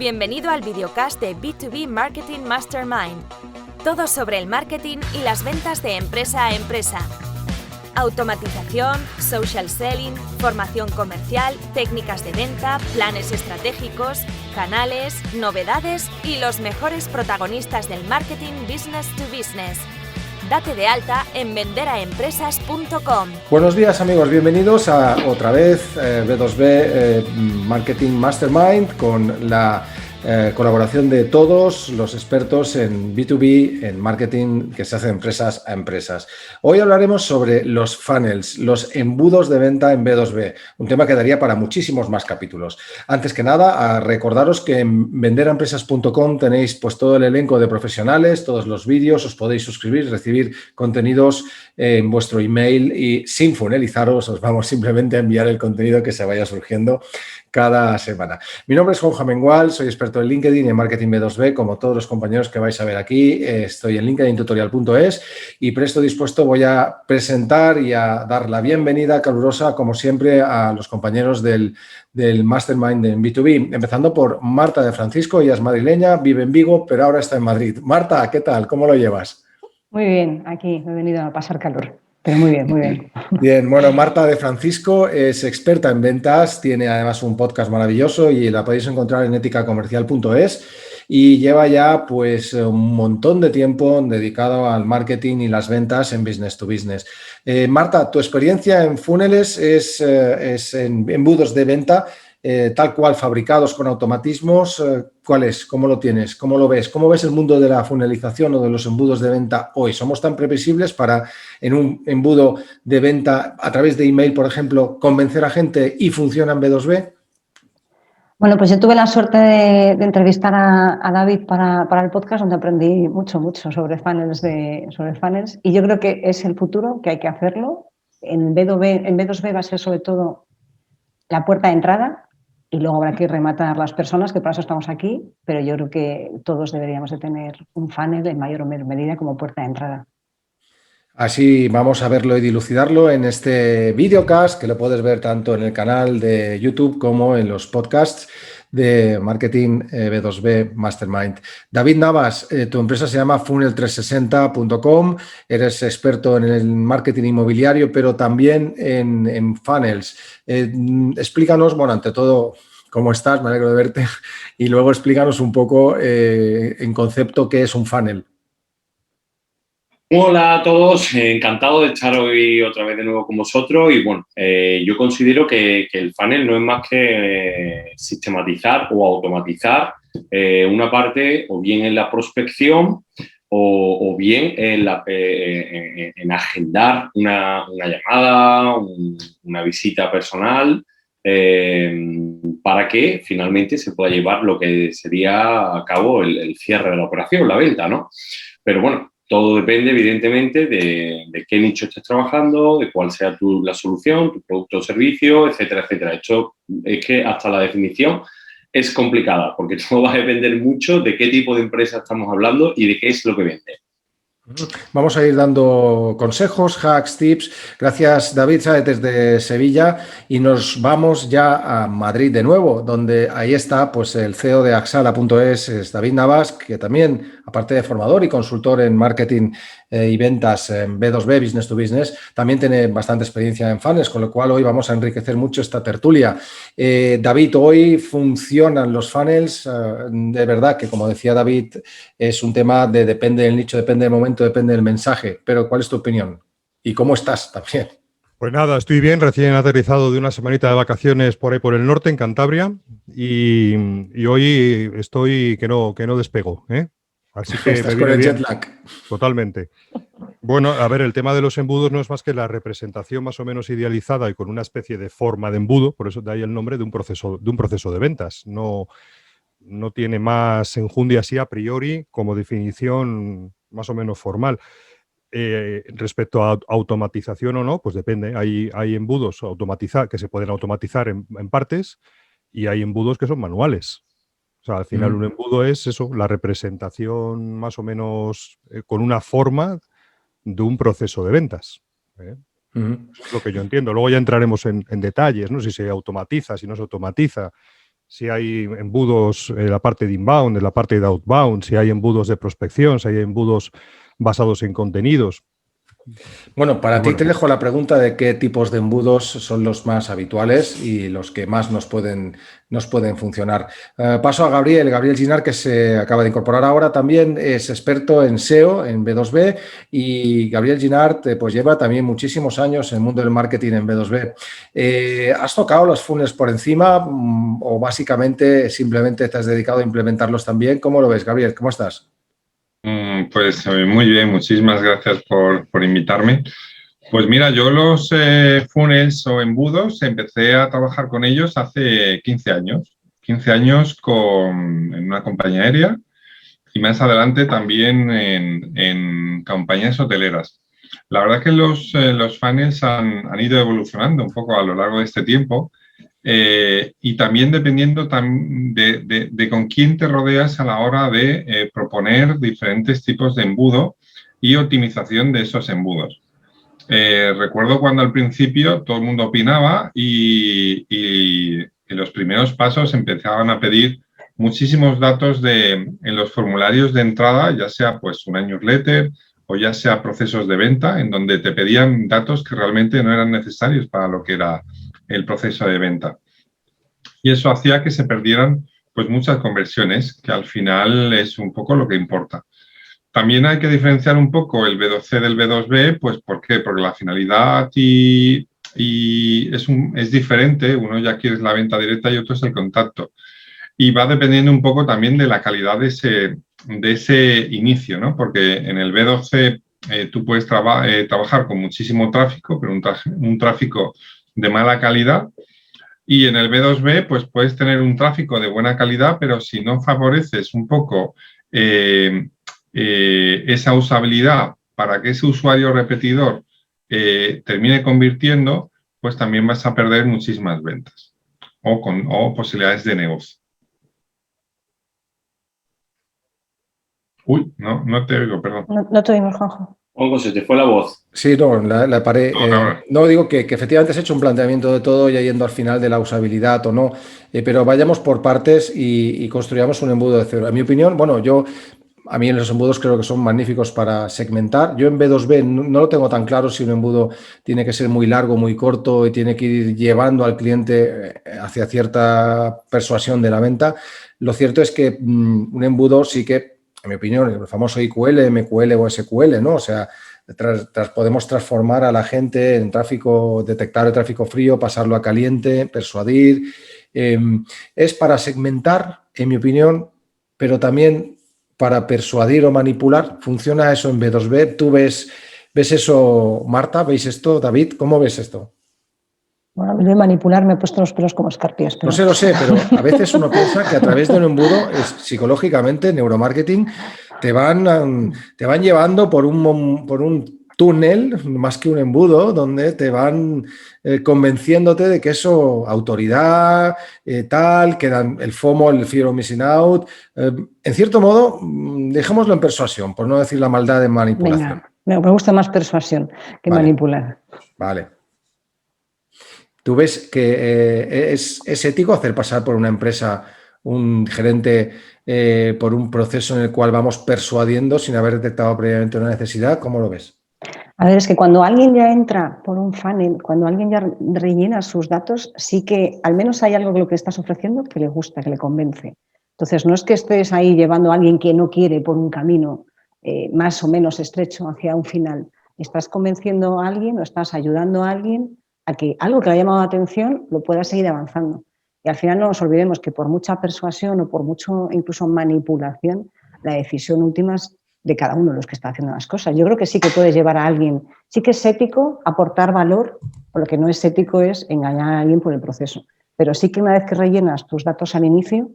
Bienvenido al videocast de B2B Marketing Mastermind. Todo sobre el marketing y las ventas de empresa a empresa. Automatización, social selling, formación comercial, técnicas de venta, planes estratégicos, canales, novedades y los mejores protagonistas del marketing business to business. Date de alta en venderaempresas.com. Buenos días amigos, bienvenidos a otra vez B2B Marketing Mastermind con la colaboración de todos los expertos en B2B, en marketing que se hace de empresas a empresas. Hoy hablaremos sobre los funnels, los embudos de venta en B2B, un tema que daría para muchísimos más capítulos. Antes que nada, recordaros que en venderaempresas.com tenéis pues todo el elenco de profesionales, todos los vídeos, os podéis suscribir, recibir contenidos en vuestro email y sin funelizaros, os vamos simplemente a enviar el contenido que se vaya surgiendo cada semana. Mi nombre es Juanjo Amengual, soy experto en LinkedIn y en marketing B2B, como todos los compañeros que vais a ver aquí. Estoy en linkedintutorial.es y presto dispuesto voy a presentar y a dar la bienvenida calurosa, como siempre, a los compañeros del Mastermind en B2B, empezando por Marta de Francisco. Ella es madrileña, vive en Vigo, pero ahora está en Madrid. Marta, ¿qué tal? ¿Cómo lo llevas? Muy bien, aquí he venido a pasar calor, pero muy bien, muy bien. Bien, bueno, Marta de Francisco es experta en ventas, tiene además un podcast maravilloso y la podéis encontrar en eticacomercial.es y lleva ya pues un montón de tiempo dedicado al marketing y las ventas en business to business. Marta, tu experiencia en funnels es en embudos de venta, tal cual fabricados con automatismos. ¿Cuál es? ¿Cómo lo tienes? ¿Cómo lo ves? ¿Cómo ves el mundo de la funnelización o de los embudos de venta hoy? ¿Somos tan previsibles para en un embudo de venta a través de email, por ejemplo, convencer a gente y funciona en B2B? Bueno, pues yo tuve la suerte de entrevistar a David para el podcast, donde aprendí mucho sobre funnels, y yo creo que es el futuro, que hay que hacerlo. En B2B va a ser sobre todo la puerta de entrada y luego habrá que rematar las personas, que para eso estamos aquí, pero yo creo que todos deberíamos de tener un funnel en mayor o menor medida como puerta de entrada. Así vamos a verlo y dilucidarlo en este videocast, que lo puedes ver tanto en el canal de YouTube como en los podcasts de Marketing B2B Mastermind. David Navas, tu empresa se llama funnel360.com, eres experto en el marketing inmobiliario, pero también en funnels. Explícanos, bueno, ante todo, ¿cómo estás? Me alegro de verte. Y luego explícanos un poco en concepto qué es un funnel. Hola a todos, encantado de estar hoy otra vez de nuevo con vosotros y bueno, yo considero que el funnel no es más que sistematizar o automatizar una parte o bien en la prospección o bien en agendar una llamada, una visita personal para que finalmente se pueda llevar lo que sería a cabo el cierre de la operación, la venta, ¿no? Pero bueno, todo depende, evidentemente, de qué nicho estés trabajando, de cuál sea la solución, tu producto o servicio, etcétera, etcétera. Esto es que hasta la definición es complicada, porque todo va a depender mucho de qué tipo de empresa estamos hablando y de qué es lo que vende. Vamos a ir dando consejos, hacks, tips. Gracias, David, desde Sevilla, y nos vamos ya a Madrid de nuevo, donde ahí está pues el CEO de Axala.es, es David Navas, que también, aparte de formador y consultor en marketing y ventas en B2B, business to business, también tiene bastante experiencia en funnels, con lo cual hoy vamos a enriquecer mucho esta tertulia. David, hoy funcionan los funnels, de verdad que, como decía David, es un tema de depende del nicho, depende del momento, depende del mensaje, pero ¿cuál es tu opinión? ¿Y cómo estás también? Pues nada, estoy bien, recién aterrizado de una semanita de vacaciones por ahí por el norte, en Cantabria, y hoy estoy que no despego, ¿eh? Así que estás me con viene el bien. jet lag. Totalmente. Bueno, a ver, el tema de los embudos no es más que la representación más o menos idealizada y con una especie de forma de embudo, por eso de ahí el nombre de un proceso de ventas. No tiene más enjundia así a priori como definición más o menos formal. Respecto a automatización o no, pues depende. Hay embudos que se pueden automatizar en partes y hay embudos que son manuales. O sea, al final un embudo es eso, la representación más o menos con una forma de un proceso de ventas. Eso es lo que yo entiendo. Luego ya entraremos en detalles, ¿no? Si se automatiza, si no se automatiza. si hay embudos en la parte de inbound, en la parte de outbound, si hay embudos de prospección, si hay embudos basados en contenidos. Bueno, para ti te dejo la pregunta de qué tipos de embudos son los más habituales y los que más nos pueden funcionar. Paso a Gabriel Ginard, que se acaba de incorporar ahora, también es experto en SEO, en B2B, y Gabriel Ginard pues lleva también muchísimos años en el mundo del marketing en B2B. ¿Has tocado los funnels por encima o básicamente simplemente te has dedicado a implementarlos también? ¿Cómo lo ves, Gabriel? ¿Cómo estás? Pues muy bien, muchísimas gracias por invitarme. Pues mira, yo los funnels o embudos empecé a trabajar con ellos hace 15 años. 15 años en una compañía aérea y más adelante también en compañías hoteleras. La verdad que los funnels han ido evolucionando un poco a lo largo de este tiempo. Y también dependiendo de con quién te rodeas a la hora de proponer diferentes tipos de embudo y optimización de esos embudos. Recuerdo cuando al principio todo el mundo opinaba y en los primeros pasos empezaban a pedir muchísimos datos en los formularios de entrada, ya sea pues una newsletter o ya sea procesos de venta, en donde te pedían datos que realmente no eran necesarios para lo que era el proceso de venta. Y eso hacía que se perdieran pues muchas conversiones, que al final es un poco lo que importa. También hay que diferenciar un poco el B2C del B2B, pues ¿por qué? Porque la finalidad es diferente, uno ya quiere la venta directa y otro es el contacto. Y va dependiendo un poco también de la calidad de ese inicio, ¿no? Porque en el B2C tú puedes trabajar con muchísimo tráfico, pero un tráfico de mala calidad. Y en el B2B, pues puedes tener un tráfico de buena calidad, pero si no favoreces un poco esa usabilidad para que ese usuario repetidor termine convirtiendo, pues también vas a perder muchísimas ventas o posibilidades de negocio. Uy, no te oigo, perdón. No te oímos, Juanjo. Juanjo, se te fue la voz. Sí, no, la paré. No. No, digo que efectivamente has hecho un planteamiento de todo ya yendo al final de la usabilidad o no, pero vayamos por partes y construyamos un embudo de cero. En mi opinión, bueno, a mí los embudos creo que son magníficos para segmentar. Yo en B2B no lo tengo tan claro si un embudo tiene que ser muy largo, muy corto y tiene que ir llevando al cliente hacia cierta persuasión de la venta. Lo cierto es que un embudo sí que, en mi opinión, el famoso IQL, MQL o SQL, ¿no? O sea, podemos transformar a la gente en tráfico, detectar el tráfico frío, pasarlo a caliente, persuadir. Es para segmentar, en mi opinión, pero también para persuadir o manipular. ¿Funciona eso en B2B? ¿Tú ves eso, Marta? ¿Veis esto, David? ¿Cómo ves esto? Bueno, a mí de manipular me he puesto los pelos como escarpias. Pero... Lo sé, pero a veces uno piensa que a través de un embudo, psicológicamente, neuromarketing, te van llevando por un túnel, más que un embudo, donde te van convenciéndote de que eso, autoridad, tal, que dan el FOMO, el Fear of Missing Out. En cierto modo, dejémoslo en persuasión, por no decir la maldad de manipulación. Venga, me gusta más persuasión que manipular. Vale. ¿Tú ves que es ético hacer pasar por una empresa un gerente por un proceso en el cual vamos persuadiendo sin haber detectado previamente una necesidad? ¿Cómo lo ves? A ver, es que cuando alguien ya entra por un funnel, cuando alguien ya rellena sus datos, sí que al menos hay algo que lo que estás ofreciendo que le gusta, que le convence. Entonces, no es que estés ahí llevando a alguien que no quiere por un camino más o menos estrecho hacia un final. Estás convenciendo a alguien o estás ayudando a alguien a que algo que le ha llamado la atención lo pueda seguir avanzando. Y al final no nos olvidemos que por mucha persuasión o por mucho incluso manipulación, la decisión última es de cada uno de los que está haciendo las cosas. Yo creo que sí que puedes llevar a alguien, sí que es ético aportar valor, o lo que no es ético es engañar a alguien por el proceso. Pero sí que una vez que rellenas tus datos al inicio,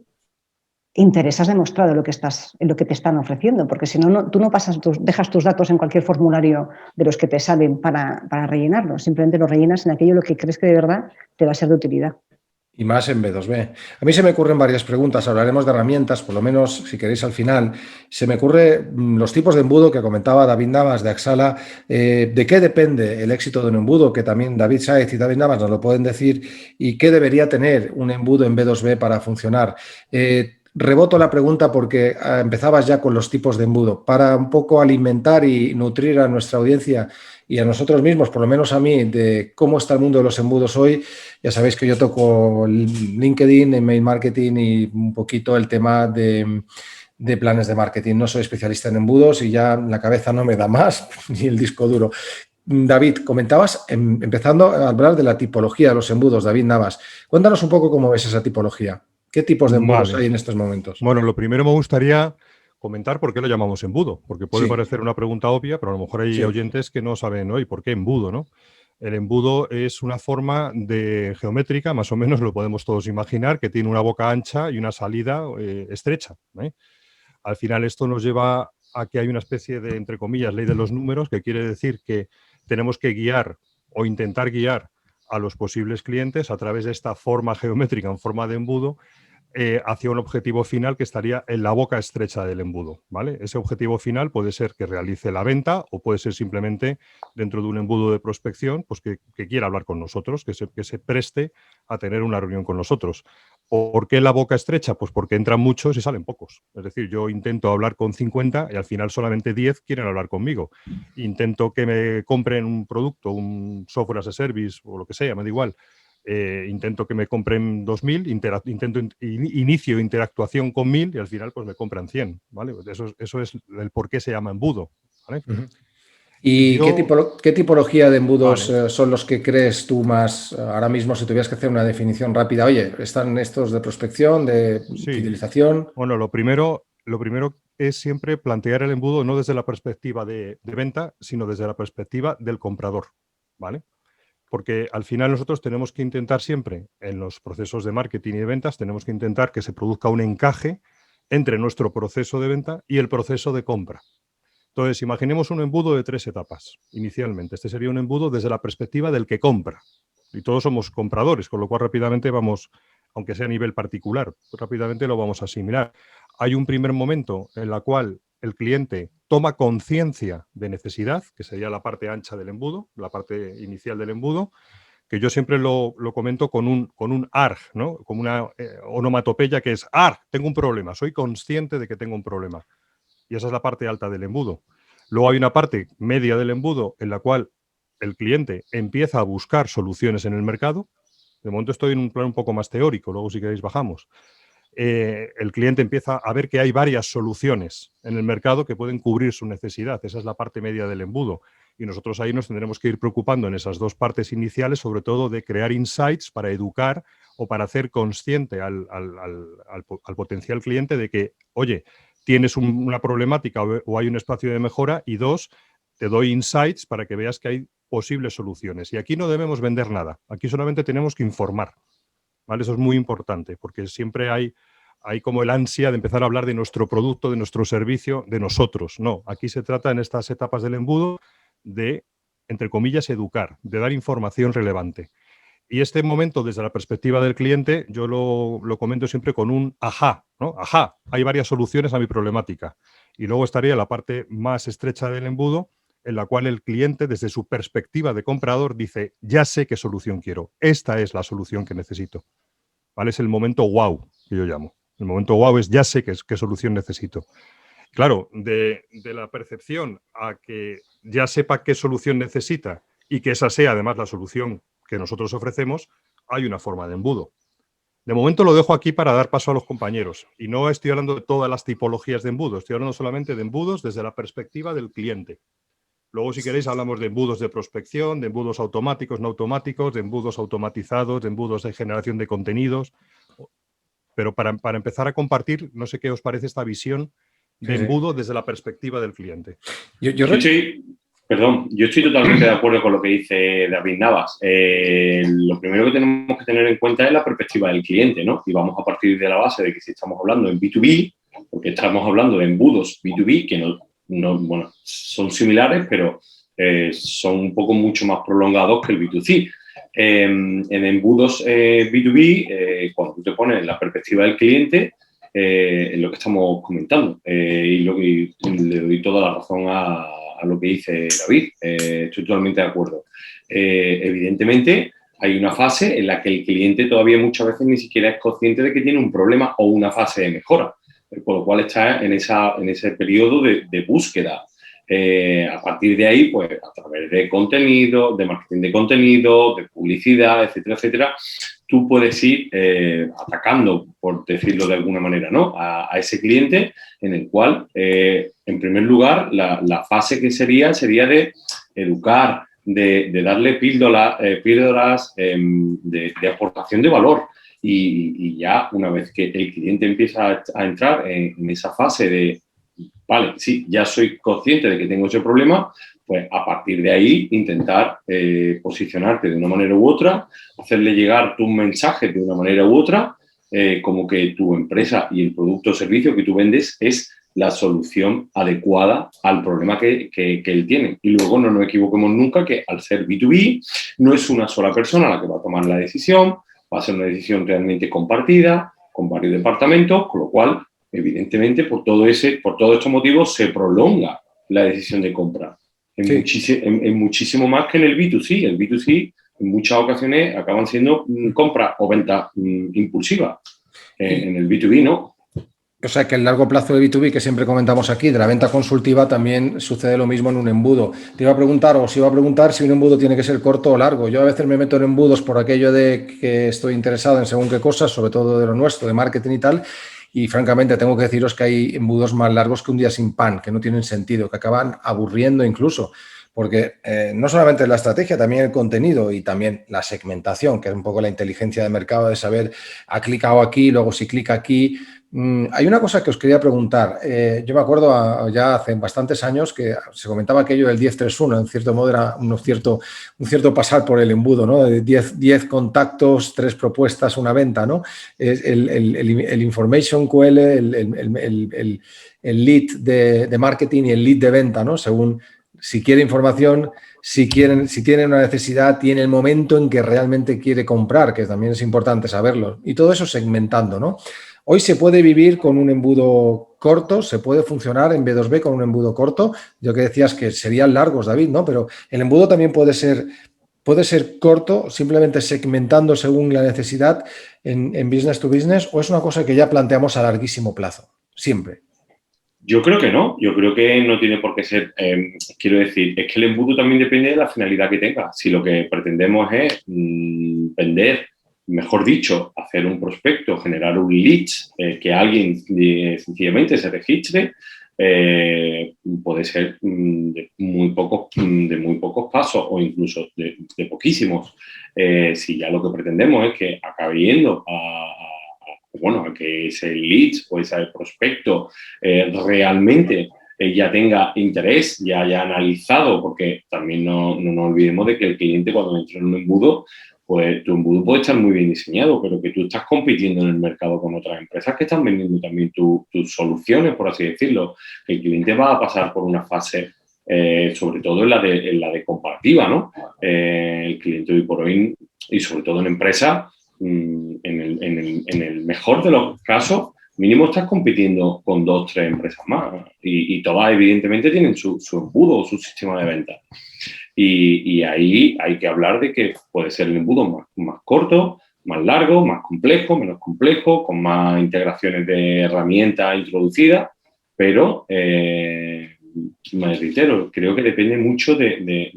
interesas demostrado en lo que te están ofreciendo, porque si no, tú no dejas tus datos en cualquier formulario de los que te salen para rellenarlos, simplemente los rellenas en aquello lo que crees que de verdad te va a ser de utilidad. Y más en B2B. A mí se me ocurren varias preguntas, hablaremos de herramientas, por lo menos si queréis al final. Se me ocurre los tipos de embudo que comentaba David Navas de Axala. ¿De qué depende el éxito de un embudo? Que también David Sáez y David Navas nos lo pueden decir. ¿Y qué debería tener un embudo en B2B para funcionar? Reboto la pregunta porque empezabas ya con los tipos de embudo. Para un poco alimentar y nutrir a nuestra audiencia y a nosotros mismos, por lo menos a mí, de cómo está el mundo de los embudos hoy. Ya sabéis que yo toco LinkedIn, email marketing y un poquito el tema de planes de marketing. No soy especialista en embudos y ya la cabeza no me da más, ni el disco duro. David, comentabas, empezando a hablar de la tipología de los embudos, David Navas. Cuéntanos un poco cómo ves esa tipología. ¿Qué tipos de embudos hay en estos momentos? Bueno, lo primero me gustaría comentar por qué lo llamamos embudo, porque puede parecer una pregunta obvia, pero a lo mejor hay oyentes que no saben hoy por qué embudo, ¿no? El embudo es una forma de geométrica, más o menos lo podemos todos imaginar, que tiene una boca ancha y una salida estrecha, ¿eh? Al final esto nos lleva a que hay una especie de, entre comillas, ley de los números, que quiere decir que tenemos que guiar o intentar guiar a los posibles clientes a través de esta forma geométrica en forma de embudo hacia un objetivo final que estaría en la boca estrecha del embudo, ¿vale? Ese objetivo final puede ser que realice la venta o puede ser simplemente dentro de un embudo de prospección, pues que quiera hablar con nosotros, que se preste a tener una reunión con nosotros. ¿Por qué la boca estrecha? Pues porque entran muchos y salen pocos. Es decir, yo intento hablar con 50 y al final solamente 10 quieren hablar conmigo. Intento que me compren un producto, un software as a service o lo que sea, me da igual. Intento que me compren 2.000, inicio interactuación con 1.000 y al final pues me compran 100, ¿vale? Eso es el por qué se llama embudo, ¿vale? ¿Y qué tipología de embudos son los que crees tú más ahora mismo si tuvieras que hacer una definición rápida? Oye, ¿están estos de prospección, de fidelización? Bueno, lo primero es siempre plantear el embudo no desde la perspectiva de venta, sino desde la perspectiva del comprador, ¿vale? Porque al final nosotros tenemos que intentar siempre, en los procesos de marketing y de ventas, tenemos que intentar que se produzca un encaje entre nuestro proceso de venta y el proceso de compra. Entonces, imaginemos un embudo de 3 etapas, inicialmente. Este sería un embudo desde la perspectiva del que compra. Y todos somos compradores, con lo cual rápidamente vamos, aunque sea a nivel particular, rápidamente lo vamos a asimilar. Hay un primer momento en el cual el cliente toma conciencia de necesidad, que sería la parte ancha del embudo, la parte inicial del embudo, que yo siempre lo comento con un ARG, ¿no? Como una onomatopeya que es ARG, tengo un problema, soy consciente de que tengo un problema. Y esa es la parte alta del embudo. Luego hay una parte media del embudo en la cual el cliente empieza a buscar soluciones en el mercado. De momento estoy en un plan un poco más teórico, luego si queréis bajamos. El cliente empieza a ver que hay varias soluciones en el mercado que pueden cubrir su necesidad. Esa es la parte media del embudo. Y nosotros ahí nos tendremos que ir preocupando en esas dos partes iniciales, sobre todo de crear insights para educar o para hacer consciente al potencial cliente de que, oye, tienes una problemática o hay un espacio de mejora, y dos, te doy insights para que veas que hay posibles soluciones. Y aquí no debemos vender nada. Aquí solamente tenemos que informar. ¿Vale? Eso es muy importante, porque siempre hay como el ansia de empezar a hablar de nuestro producto, de nuestro servicio, de nosotros. No, aquí se trata en estas etapas del embudo de, entre comillas, educar, de dar información relevante. Y este momento, desde la perspectiva del cliente, yo lo comento siempre con un ajá, ¿no? Ajá, hay varias soluciones a mi problemática. Y luego estaría la parte más estrecha del embudo, en la cual el cliente, desde su perspectiva de comprador, dice, ya sé qué solución quiero, esta es la solución que necesito. ¿Vale? Es el momento wow, que yo llamo. El momento wow es, ya sé qué solución necesito. Claro, de la percepción a que ya sepa qué solución necesita y que esa sea además la solución que nosotros ofrecemos, hay una forma de embudo. De momento lo dejo aquí para dar paso a los compañeros. Y no estoy hablando de todas las tipologías de embudo, estoy hablando solamente de embudos desde la perspectiva del cliente. Luego, si queréis, hablamos de embudos de prospección, de embudos automáticos, no automáticos, de embudos automatizados, de embudos de generación de contenidos. Pero para empezar a compartir, no sé qué os parece esta visión de embudo desde la perspectiva del cliente. Yo estoy totalmente de acuerdo con lo que dice David Navas. Lo primero que tenemos que tener en cuenta es la perspectiva del cliente, ¿no? Y vamos a partir de la base de que si estamos hablando en B2B, porque estamos hablando de embudos B2B, que bueno, son similares, pero son un poco mucho más prolongados que el B2C. En embudos B2B, cuando tú te pones en la perspectiva del cliente, es lo que estamos comentando. Y le doy toda la razón a lo que dice David. Estoy totalmente de acuerdo. Evidentemente, hay una fase en la que el cliente todavía muchas veces ni siquiera es consciente de que tiene un problema o una fase de mejora, por lo cual está en ese periodo de búsqueda. A partir de ahí, pues a través de contenido, de marketing de contenido, de publicidad, etcétera, etcétera, tú puedes ir atacando, por decirlo de alguna manera, ¿no? a ese cliente, en el cual, en primer lugar, la fase que sería de educar, de darle píldoras de aportación de valor. Y ya una vez que el cliente empieza a entrar en esa fase de, vale, sí, ya soy consciente de que tengo ese problema, pues a partir de ahí intentar posicionarte de una manera u otra, hacerle llegar tus mensajes de una manera u otra, como que tu empresa y el producto o servicio que tú vendes es la solución adecuada al problema que él tiene. Y luego no nos equivoquemos nunca que al ser B2B no es una sola persona la que va a tomar la decisión, va a ser una decisión realmente compartida con varios departamentos, con lo cual, evidentemente, por todos estos motivos se prolonga la decisión de compra. En muchísimo más que en el B2C. El B2C en muchas ocasiones acaban siendo compras o ventas impulsivas. En el B2B no. O sea que el largo plazo de B2B que siempre comentamos aquí, de la venta consultiva, también sucede lo mismo en un embudo. Te iba a preguntar si un embudo tiene que ser corto o largo. Yo a veces me meto en embudos por aquello de que estoy interesado en según qué cosas, sobre todo de lo nuestro, de marketing y tal, y francamente tengo que deciros que hay embudos más largos que un día sin pan, que no tienen sentido, que acaban aburriendo incluso. Porque no solamente la estrategia, también el contenido y también la segmentación, que es un poco la inteligencia de mercado de saber, ha clicado aquí, luego si clica aquí. Hay una cosa que os quería preguntar. Yo me acuerdo ya hace bastantes años que se comentaba aquello del 10-3-1, en cierto modo era un cierto pasar por el embudo, ¿no? De 10 contactos, 3 propuestas, una venta, ¿no? El information QL, el lead de marketing y el lead de venta, ¿no? Según si quiere información, si tiene una necesidad, tiene el momento en que realmente quiere comprar, que también es importante saberlo. Y todo eso segmentando, ¿no? Hoy se puede vivir con un embudo corto, se puede funcionar en B2B con un embudo corto. Yo que decías que serían largos, David, ¿no? Pero el embudo también puede ser corto, simplemente segmentando según la necesidad en business to business, o es una cosa que ya planteamos a larguísimo plazo, siempre. Yo creo que no. Yo creo que no tiene por qué ser. Quiero decir, es que el embudo también depende de la finalidad que tenga. Si lo que pretendemos es vender, mejor dicho, hacer un prospecto, generar un lead, que alguien sencillamente se registre, puede ser de muy pocos pasos o incluso de poquísimos. Si ya lo que pretendemos es que acabe yendo a que ese lead o ese prospecto realmente ya tenga interés, ya haya analizado, porque también no nos olvidemos de que el cliente cuando entra en un embudo, pues tu embudo puede estar muy bien diseñado, pero que tú estás compitiendo en el mercado con otras empresas que están vendiendo también tus soluciones, por así decirlo. El cliente va a pasar por una fase, sobre todo en la de comparativa, ¿no? El cliente hoy por hoy, y sobre todo en empresas, en el mejor de los casos, mínimo estás compitiendo con 2 o 3 empresas más y todas evidentemente tienen su embudo o su sistema de venta. Y ahí hay que hablar de que puede ser el embudo más corto, más largo, más complejo, menos complejo, con más integraciones de herramientas introducidas, pero me reitero, creo que depende mucho del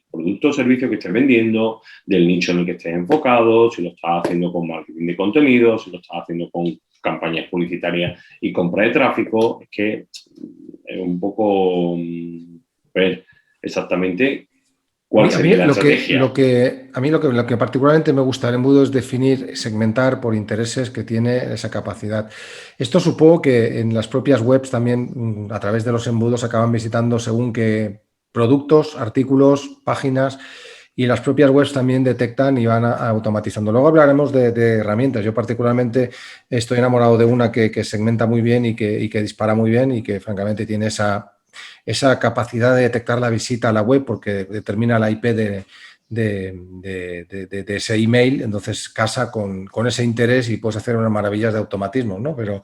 producto o servicio que estés vendiendo, del nicho en el que estés enfocado, si lo estás haciendo con marketing de contenido, si lo estás haciendo con campañas publicitarias y compra de tráfico. Es que es un poco ver exactamente cuál sería la estrategia. A mí lo que particularmente me gusta del embudo es definir, segmentar por intereses que tiene esa capacidad. Esto supongo que en las propias webs también, a través de los embudos, acaban visitando según qué productos, artículos, páginas, y las propias webs también detectan y van automatizando. Luego hablaremos de herramientas. Yo particularmente estoy enamorado de una que segmenta muy bien y que dispara muy bien y que francamente tiene esa capacidad de detectar la visita a la web porque determina la IP de ese email, entonces casa con ese interés y puedes hacer unas maravillas de automatismo, ¿no? Pero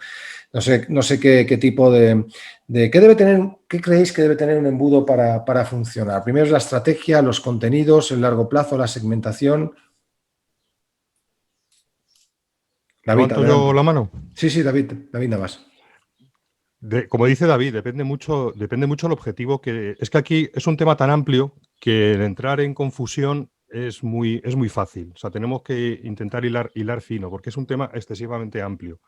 no sé qué tipo ¿qué creéis que debe tener un embudo para funcionar? Primero es la estrategia, los contenidos, el largo plazo, la segmentación. David, ¿Levanto adelante. yo la mano? Sí, David nada más. Como dice David, depende mucho el objetivo es que aquí es un tema tan amplio que el entrar en confusión es muy fácil. O sea, tenemos que intentar hilar fino porque es un tema excesivamente amplio.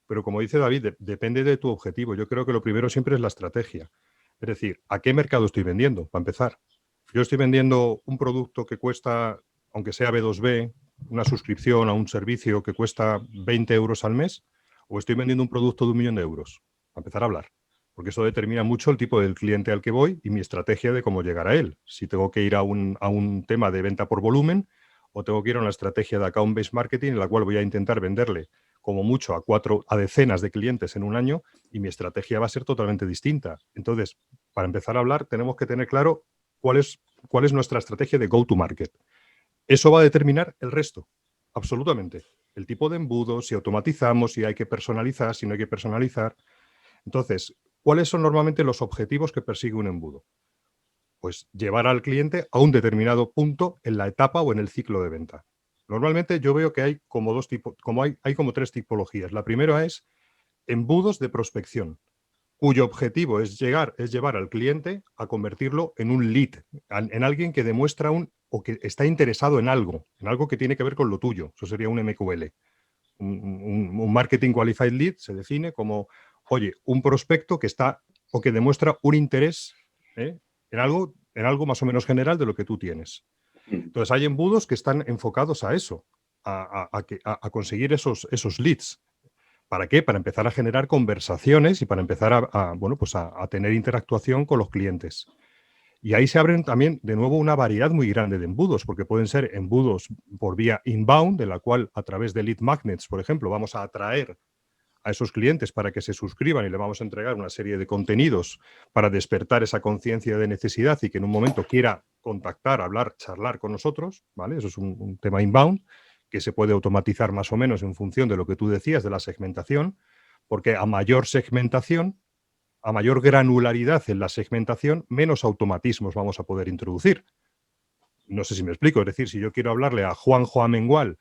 Pero como dice David, depende de tu objetivo. Yo creo que lo primero siempre es la estrategia. Es decir, ¿a qué mercado estoy vendiendo? Para empezar, yo estoy vendiendo un producto que cuesta, aunque sea B2B, una suscripción a un servicio que cuesta 20 euros al mes, o estoy vendiendo un producto de 1 millón de euros. Para empezar a hablar. Porque eso determina mucho el tipo del cliente al que voy y mi estrategia de cómo llegar a él. Si tengo que ir a un tema de venta por volumen o tengo que ir a una estrategia de account-based marketing en la cual voy a intentar venderle como mucho a decenas de clientes en un año y mi estrategia va a ser totalmente distinta. Entonces, para empezar a hablar, tenemos que tener claro cuál es nuestra estrategia de go-to-market. Eso va a determinar el resto, absolutamente. El tipo de embudo, si automatizamos, si hay que personalizar, si no hay que personalizar. Entonces, ¿cuáles son normalmente los objetivos que persigue un embudo? Pues llevar al cliente a un determinado punto en la etapa o en el ciclo de venta. Normalmente yo veo que hay como hay como 3 tipologías. La primera es embudos de prospección, cuyo objetivo es llevar al cliente a convertirlo en un lead, en alguien que demuestra o que está interesado en algo que tiene que ver con lo tuyo. Eso sería un MQL. Un Marketing Qualified Lead se define como, oye, un prospecto que está o que demuestra un interés en algo más o menos general de lo que tú tienes. Entonces hay embudos que están enfocados a eso, a conseguir esos leads. ¿Para qué? Para empezar a generar conversaciones y para empezar a tener interactuación con los clientes. Y ahí se abren también, de nuevo, una variedad muy grande de embudos, porque pueden ser embudos por vía inbound, de la cual a través de lead magnets, por ejemplo, vamos a atraer a esos clientes para que se suscriban y le vamos a entregar una serie de contenidos para despertar esa conciencia de necesidad y que en un momento quiera contactar, hablar, charlar con nosotros, ¿vale? Eso es un tema inbound que se puede automatizar más o menos en función de lo que tú decías de la segmentación, porque a mayor segmentación, a mayor granularidad en la segmentación, menos automatismos vamos a poder introducir. No sé si me explico, es decir, si yo quiero hablarle a Juanjo Amengual,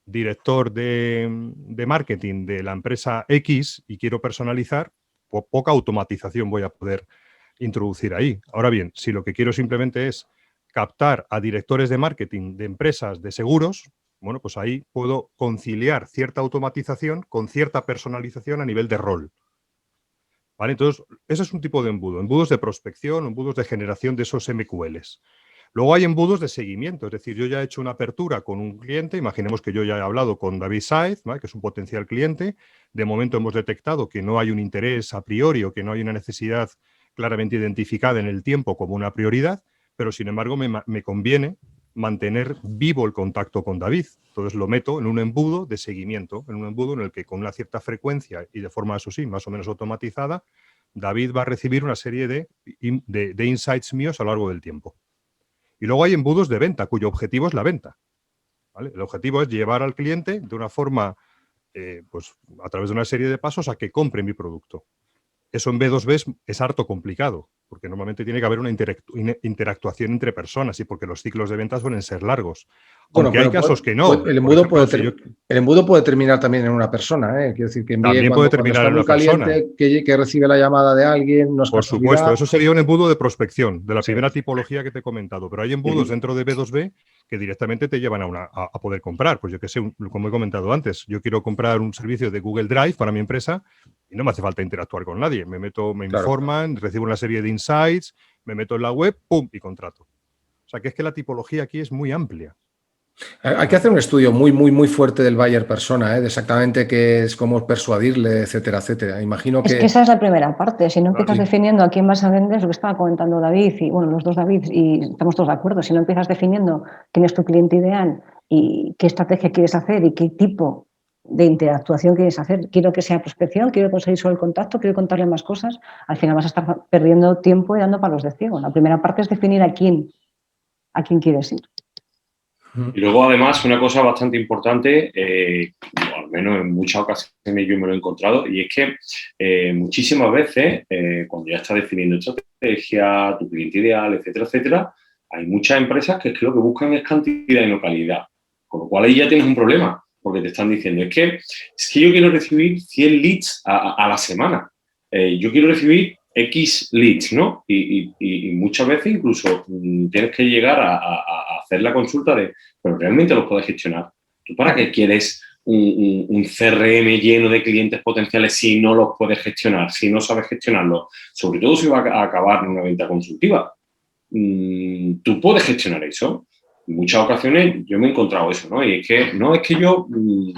director de marketing de la empresa X y quiero personalizar, pues poca automatización voy a poder introducir ahí. Ahora bien, si lo que quiero simplemente es captar a directores de marketing de empresas de seguros, bueno, pues ahí puedo conciliar cierta automatización con cierta personalización a nivel de rol. ¿Vale? Entonces, ese es un tipo de embudo. Embudos de prospección, embudos de generación de esos MQLs. Luego hay embudos de seguimiento, es decir, yo ya he hecho una apertura con un cliente, imaginemos que yo ya he hablado con David Saez, ¿vale? Que es un potencial cliente, de momento hemos detectado que no hay un interés a priori o que no hay una necesidad claramente identificada en el tiempo como una prioridad, pero sin embargo me conviene mantener vivo el contacto con David. Entonces lo meto en un embudo de seguimiento, en un embudo en el que con una cierta frecuencia y de forma, eso sí, más o menos automatizada, David va a recibir una serie de insights míos a lo largo del tiempo. Y luego hay embudos de venta, cuyo objetivo es la venta. ¿Vale? El objetivo es llevar al cliente de una forma, pues a través de una serie de pasos a que compre mi producto. Eso en B2B es harto complicado, porque normalmente tiene que haber una interactuación entre personas y porque los ciclos de venta suelen ser largos. Aunque hay casos que no. El embudo puede terminar también en una persona, ¿eh? Quiero decir, que también puede terminar en una persona. Que recibe la llamada de alguien, no es por casualidad. Supuesto, eso sería un embudo de prospección, de la primera tipología que te he comentado. Pero hay embudos dentro de B2B que directamente te llevan a poder comprar. Pues yo que sé, como he comentado antes, yo quiero comprar un servicio de Google Drive para mi empresa y no me hace falta interactuar con nadie. Me informan, recibo una serie de insights, me meto en la web, ¡pum! Y contrato. O sea, que es que la tipología aquí es muy amplia. Hay que hacer un estudio muy fuerte del buyer persona, de exactamente qué es, cómo persuadirle, etcétera, etcétera. Imagino que... Es que esa es la primera parte. Si no empiezas definiendo a quién vas a vender, es lo que estaba comentando David, y bueno, los dos David, y estamos todos de acuerdo. Si no empiezas definiendo quién es tu cliente ideal y qué estrategia quieres hacer y qué tipo de interactuación quieres hacer, quiero que sea prospección, quiero conseguir solo el contacto, quiero contarle más cosas, al final vas a estar perdiendo tiempo y dando palos de ciego. La primera parte es definir a quién quieres ir. Y luego, además, una cosa bastante importante, al menos en muchas ocasiones yo me lo he encontrado, y es que muchísimas veces, cuando ya estás definiendo estrategia, tu cliente ideal, etcétera, etcétera, hay muchas empresas que es que lo que buscan es cantidad y no calidad. Con lo cual ahí ya tienes un problema, porque te están diciendo, es que yo quiero recibir 100 leads a la semana. Yo quiero recibir X leads, ¿no? Y muchas veces incluso tienes que llegar a hacer la consulta de, pero realmente los puedes gestionar. ¿Tú para qué quieres un CRM lleno de clientes potenciales si no los puedes gestionar, si no sabes gestionarlos? Sobre todo si va a acabar en una venta consultiva. ¿Tú puedes gestionar eso? En muchas ocasiones yo me he encontrado eso, ¿no? Y es que yo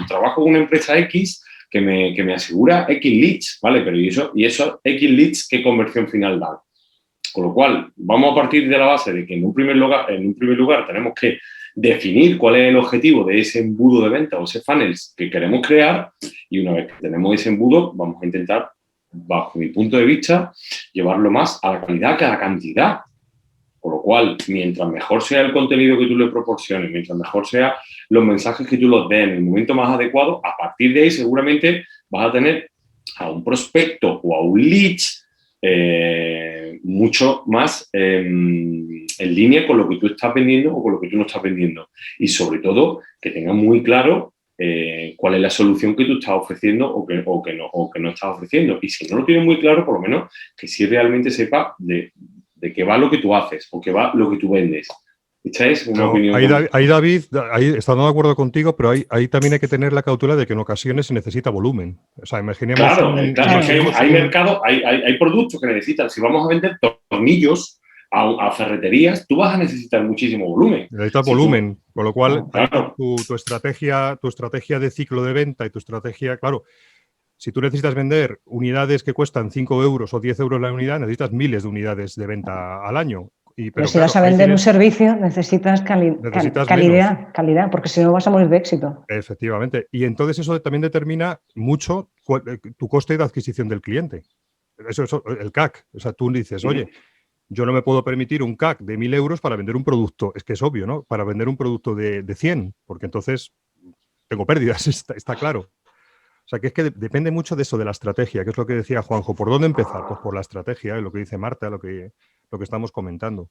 trabajo con una empresa X que me asegura X leads, ¿vale? Pero ¿y esos X leads qué conversión final dan? Con lo cual, vamos a partir de la base de que en un primer lugar tenemos que definir cuál es el objetivo de ese embudo de venta o ese funnels que queremos crear, y una vez que tenemos ese embudo, vamos a intentar, bajo mi punto de vista, llevarlo más a la calidad que a la cantidad. Con lo cual, mientras mejor sea el contenido que tú le proporciones, mientras mejor sean los mensajes que tú los des en el momento más adecuado, a partir de ahí seguramente vas a tener a un prospecto o a un lead mucho más en línea con lo que tú estás vendiendo o con lo que tú no estás vendiendo. Y sobre todo, que tengas muy claro cuál es la solución que tú estás ofreciendo o que no estás ofreciendo. Y si no lo tienes muy claro, por lo menos que sí realmente sepa de qué va lo que tú haces o qué va lo que tú vendes. Esta es una opinión. Ahí, David, estando de acuerdo contigo, pero ahí también hay que tener la cautela de que en ocasiones se necesita volumen. O sea, imaginemos... Claro, es que hay mercado, hay productos que necesitan. Si vamos a vender tornillos a ferreterías, tú vas a necesitar muchísimo volumen. Necesitas volumen, con lo cual claro. tu estrategia de ciclo de venta y tu estrategia, claro, si tú necesitas vender unidades que cuestan 5 euros o 10 euros la unidad, necesitas miles de unidades de venta al año. Pero si vas a vender un servicio, necesitas calidad, porque si no vas a morir de éxito. Efectivamente. Y entonces eso también determina mucho tu coste de adquisición del cliente. Eso, el CAC. O sea, tú dices, oye, yo no me puedo permitir un CAC de 1.000 euros para vender un producto. Es que es obvio, ¿no? Para vender un producto de 100, porque entonces tengo pérdidas, está claro. O sea, que es que depende mucho de eso, de la estrategia, que es lo que decía Juanjo. ¿Por dónde empezar? Pues por la estrategia, lo que dice Marta, lo que estamos comentando.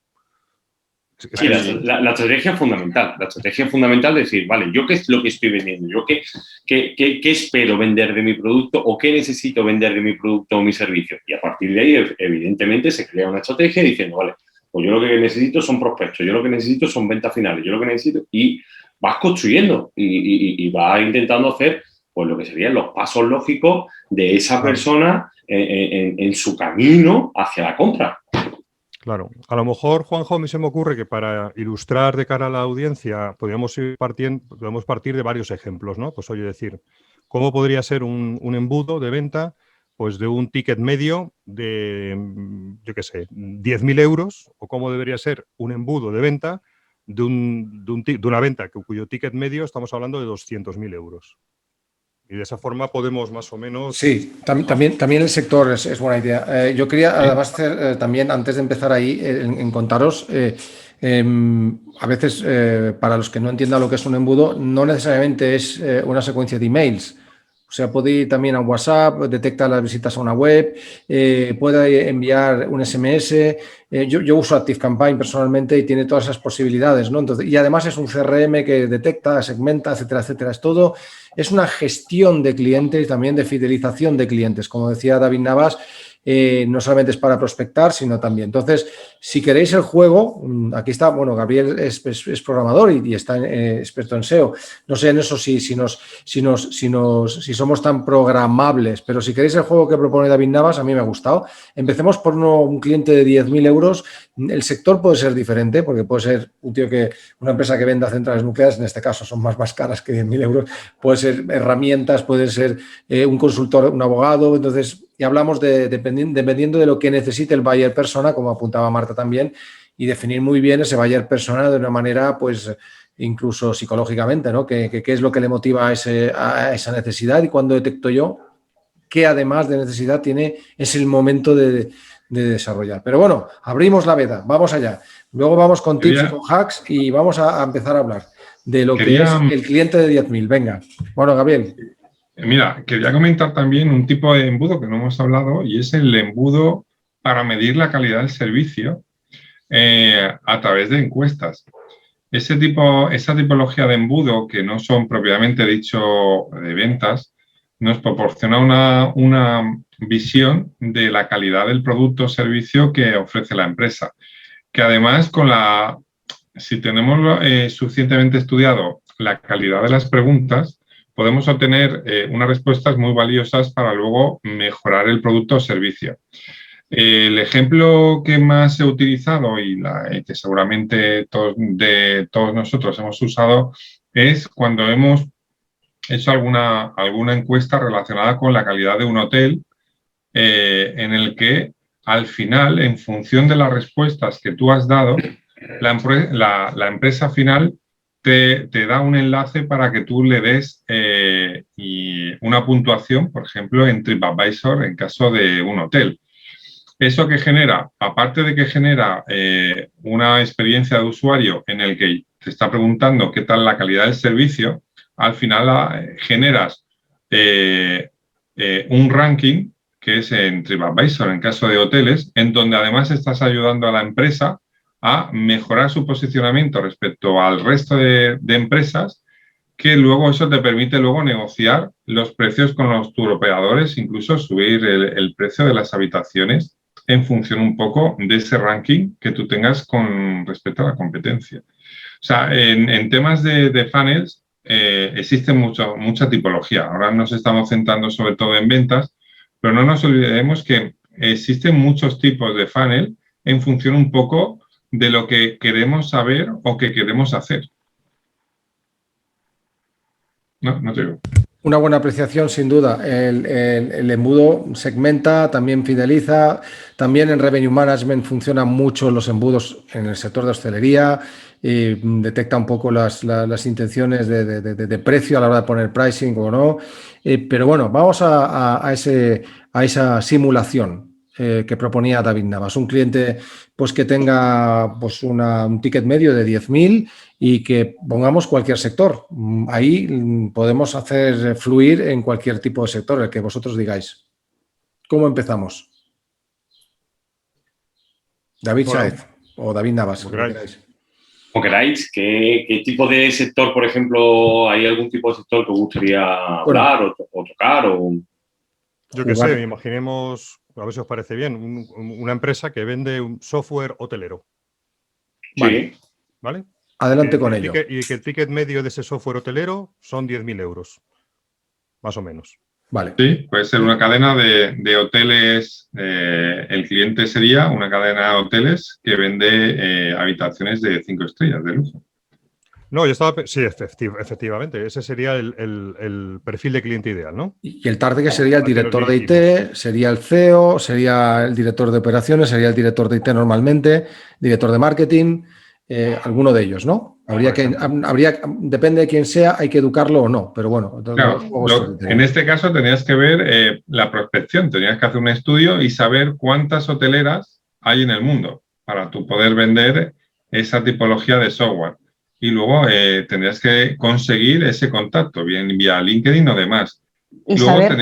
Sí, la estrategia es fundamental. La estrategia es fundamental de decir, vale, ¿yo qué es lo que estoy vendiendo? ¿Yo qué espero vender de mi producto o qué necesito vender de mi producto o mi servicio? Y a partir de ahí, evidentemente, se crea una estrategia diciendo, vale, pues yo lo que necesito son prospectos, yo lo que necesito son ventas finales, yo lo que necesito... Y vas construyendo y vas intentando hacer pues lo que serían los pasos lógicos de esa persona en su camino hacia la compra. Claro. A lo mejor, Juanjo, a mí se me ocurre que para ilustrar de cara a la audiencia podríamos partir de varios ejemplos, ¿no? Pues oye, decir, ¿cómo podría ser un embudo de venta pues de un ticket medio de, yo qué sé, 10.000 euros? ¿O cómo debería ser un embudo de venta de una venta cuyo ticket medio estamos hablando de 200.000 euros? Y de esa forma podemos más o menos... Sí, también el sector es buena idea. Yo quería además hacer también, antes de empezar ahí, en contaros, a veces para los que no entiendan lo que es un embudo, no necesariamente es una secuencia de emails. O sea, puede ir también a WhatsApp, detecta las visitas a una web, puede enviar un SMS. Yo uso ActiveCampaign personalmente y tiene todas esas posibilidades, ¿no? Entonces, y además es un CRM que detecta, segmenta, etcétera, etcétera. Es todo. Es una gestión de clientes y también de fidelización de clientes. Como decía David Navas, no solamente es para prospectar, sino también. Entonces, si queréis el juego, aquí está, bueno, Gabriel es programador y está experto en SEO. No sé en eso si somos tan programables, pero si queréis el juego que propone David Navas, a mí me ha gustado. Empecemos por un cliente de 10.000 euros. El sector puede ser diferente, porque puede ser una empresa que venda centrales nucleares, en este caso son más caras que 10.000 euros, puede ser herramientas, puede ser un consultor, un abogado. Entonces, y hablamos dependiendo de lo que necesite el buyer persona, como apuntaba Marta también, y definir muy bien ese buyer persona de una manera, pues, incluso psicológicamente, ¿no? ¿Qué es lo que le motiva a esa necesidad? Y cuando detecto yo que además de necesidad es el momento de desarrollar. Pero bueno, abrimos la veda, vamos allá. Luego vamos con tips y con hacks y vamos a empezar a hablar. de lo que es el cliente de 10.000. Venga, bueno, Gabriel. Mira, quería comentar también un tipo de embudo que no hemos hablado y es el embudo para medir la calidad del servicio a través de encuestas. Esa tipología de embudo, que no son propiamente dicho de ventas, nos proporciona una visión de la calidad del producto o servicio que ofrece la empresa. Que además, si tenemos suficientemente estudiado la calidad de las preguntas, podemos obtener unas respuestas muy valiosas para luego mejorar el producto o servicio. El ejemplo que más he utilizado y que seguramente todos nosotros hemos usado es cuando hemos hecho alguna encuesta relacionada con la calidad de un hotel en el que al final, en función de las respuestas que tú has dado, la empresa final te da un enlace para que tú le des una puntuación, por ejemplo, en TripAdvisor en caso de un hotel. Eso que genera, aparte de que genera una experiencia de usuario en el que te está preguntando qué tal la calidad del servicio, al final generas un ranking que es en TripAdvisor en caso de hoteles, en donde además estás ayudando a la empresa a mejorar su posicionamiento respecto al resto de empresas, que luego eso te permite luego negociar los precios con los turoperadores, incluso subir el precio de las habitaciones en función un poco de ese ranking que tú tengas con respecto a la competencia. O sea, en temas de funnels existe mucha tipología. Ahora nos estamos centrando sobre todo en ventas, pero no nos olvidemos que existen muchos tipos de funnel en función un poco de lo que queremos saber o que queremos hacer. No te digo. Una buena apreciación, sin duda. El embudo segmenta, también fideliza. También en Revenue Management funcionan mucho los embudos en el sector de hostelería. Detecta un poco las intenciones de precio a la hora de poner pricing o no. Pero bueno, vamos a esa simulación que proponía David Navas. Un cliente pues, que tenga pues, un ticket medio de 10.000 y que pongamos cualquier sector. Ahí podemos hacer fluir en cualquier tipo de sector, el que vosotros digáis. ¿Cómo empezamos? David Sáez o David Navas. Como queráis. ¿Qué tipo de sector, por ejemplo, hay algún tipo de sector que os gustaría hablar o tocar? Yo qué sé, imaginemos, a ver si os parece bien, una empresa que vende un software hotelero. Sí. ¿Vale? Adelante con ello. Y que el ticket medio de ese software hotelero son 10.000 euros, más o menos. Vale. Sí, puede ser una cadena de hoteles. El cliente sería una cadena de hoteles que vende habitaciones de 5 estrellas de lujo. No, yo estaba... Sí, efectivamente. Ese sería el perfil de cliente ideal, ¿no? Y el target sería el director de IT, sería el CEO, sería el director de operaciones, sería el director de IT normalmente, director de marketing, alguno de ellos, ¿no? Depende de quién sea, hay que educarlo o no, pero bueno. Claro, en este caso tenías que ver la prospección, tenías que hacer un estudio y saber cuántas hoteleras hay en el mundo para tú poder vender esa tipología de software. Y luego tendrías que conseguir ese contacto, bien vía LinkedIn o demás. Y luego saber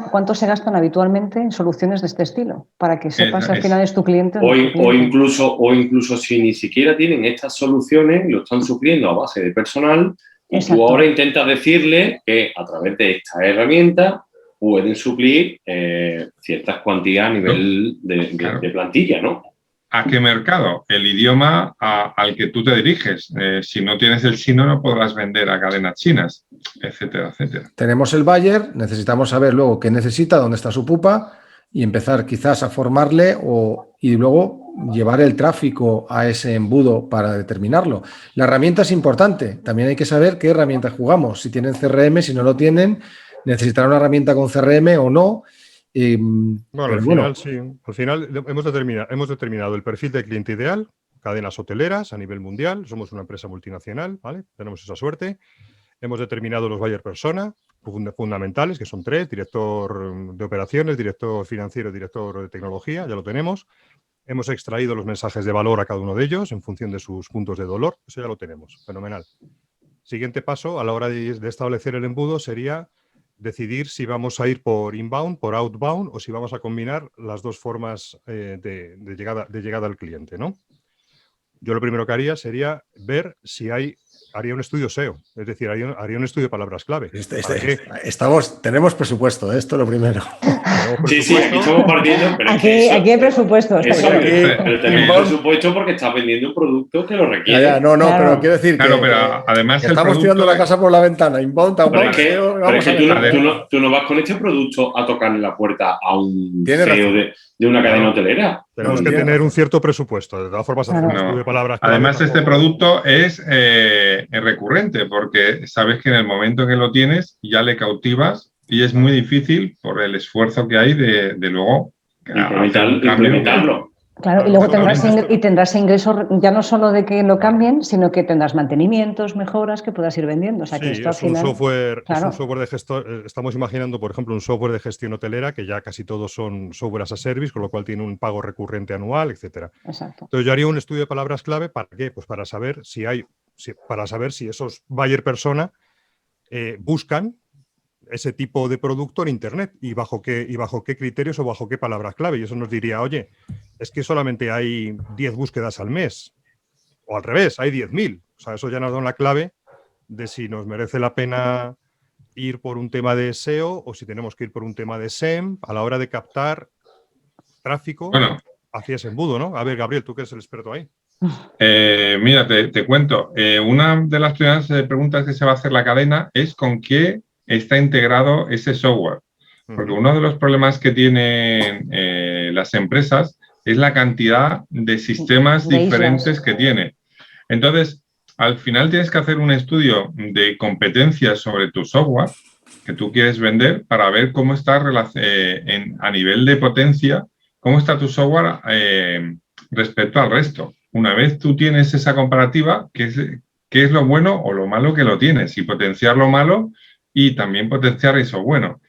cuánto se gastan habitualmente en soluciones de este estilo, para que sepas si al final es tu cliente o incluso si ni siquiera tienen estas soluciones, lo están supliendo a base de personal. Y exacto. Tú ahora intentas decirle que a través de esta herramienta pueden suplir ciertas cuantías a nivel de plantilla, ¿no? ¿A qué mercado? El idioma al que tú te diriges. Si no tienes el chino, no podrás vender a cadenas chinas, etcétera, etcétera. Tenemos el buyer, necesitamos saber luego qué necesita, dónde está su pupa y empezar quizás a formarle y luego llevar el tráfico a ese embudo para determinarlo. La herramienta es importante. También hay que saber qué herramienta jugamos. Si tienen CRM, si no lo tienen, necesitarán una herramienta con CRM o no. Al final hemos determinado el perfil de cliente ideal, cadenas hoteleras a nivel mundial, somos una empresa multinacional, ¿vale? Tenemos esa suerte. Hemos determinado los buyer persona fundamentales, que son 3, director de operaciones, director financiero, director de tecnología, ya lo tenemos. Hemos extraído los mensajes de valor a cada uno de ellos en función de sus puntos de dolor, eso ya lo tenemos, fenomenal. siguiente paso a la hora de establecer el embudo sería decidir si vamos a ir por inbound, por outbound o si vamos a combinar las dos formas de llegada al cliente, ¿no? Yo lo primero que haría sería ver si haría un estudio SEO, es decir, haría un estudio de palabras clave. Tenemos presupuesto, esto es lo primero. Sí, aquí estamos partiendo. Pero aquí hay presupuesto. Pero tenemos presupuesto porque estás vendiendo un producto que lo requiere. No, claro. Pero quiero decir pero además que estamos tirando la casa por la ventana. Inbound, outbound, pero es que tú no vas con este producto a tocarle la puerta a un CEO de una cadena hotelera. Tenemos que tener un cierto presupuesto. De todas formas, hacer un estudio de palabras clave. Además, este producto es recurrente porque sabes que en el momento que lo tienes ya le cautivas y es muy difícil por el esfuerzo que hay de luego implementarlo. Claro, y luego tendrás ingresos ya no solo de que lo cambien, sino que tendrás mantenimientos, mejoras que puedas ir vendiendo. O sea, que esto es un software de gestor. Estamos imaginando, por ejemplo, un software de gestión hotelera, que ya casi todos son software as a service, con lo cual tiene un pago recurrente anual, etcétera. Exacto. Entonces yo haría un estudio de palabras clave. ¿Para qué? Pues para saber si esos buyer persona buscan ese tipo de producto en Internet y bajo qué criterios o bajo qué palabras clave. Y eso nos diría, oye, es que solamente hay 10 búsquedas al mes. O al revés, hay 10.000. O sea, eso ya nos da una clave de si nos merece la pena ir por un tema de SEO o si tenemos que ir por un tema de SEM a la hora de captar tráfico hacia ese embudo, ¿no? A ver, Gabriel, tú que eres el experto ahí. Mira, te cuento. Una de las primeras preguntas que se va a hacer la cadena es con qué está integrado ese software. Porque uno de los problemas que tienen las empresas es la cantidad de sistemas diferentes que tiene. Entonces, al final tienes que hacer un estudio de competencias sobre tu software que tú quieres vender para ver cómo está a nivel de potencia, cómo está tu software respecto al resto. Una vez tú tienes esa comparativa, ¿qué es lo bueno o lo malo que lo tienes? Y potenciar lo malo y también potenciar eso bueno.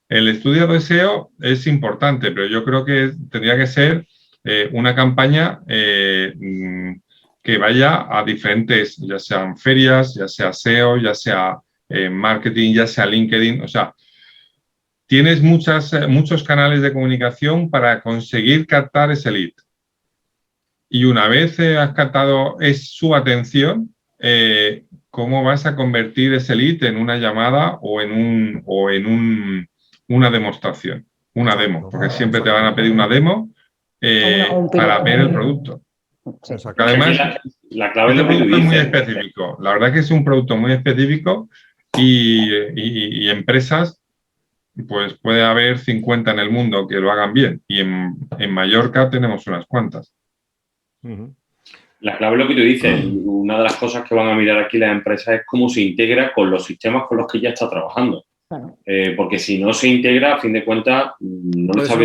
El estudio de SEO es importante, pero yo creo que tendría que ser una campaña que vaya a diferentes, ya sean ferias, ya sea SEO, ya sea marketing, ya sea LinkedIn. O sea, tienes muchos canales de comunicación para conseguir captar ese lead. Y una vez has captado su atención, ¿cómo vas a convertir ese lead en una llamada o en una demostración? Una demo, porque siempre te van a pedir una demo para ver el producto. Además, la clave este producto es muy específico. La verdad es que es un producto muy específico y empresas, pues puede haber 50 en el mundo que lo hagan bien y en Mallorca tenemos unas cuantas. La clave es lo que tú dices. Una de las cosas que van a mirar aquí las empresas es cómo se integra con los sistemas con los que ya está trabajando. Claro. Porque si no se integra, a fin de cuentas, no le está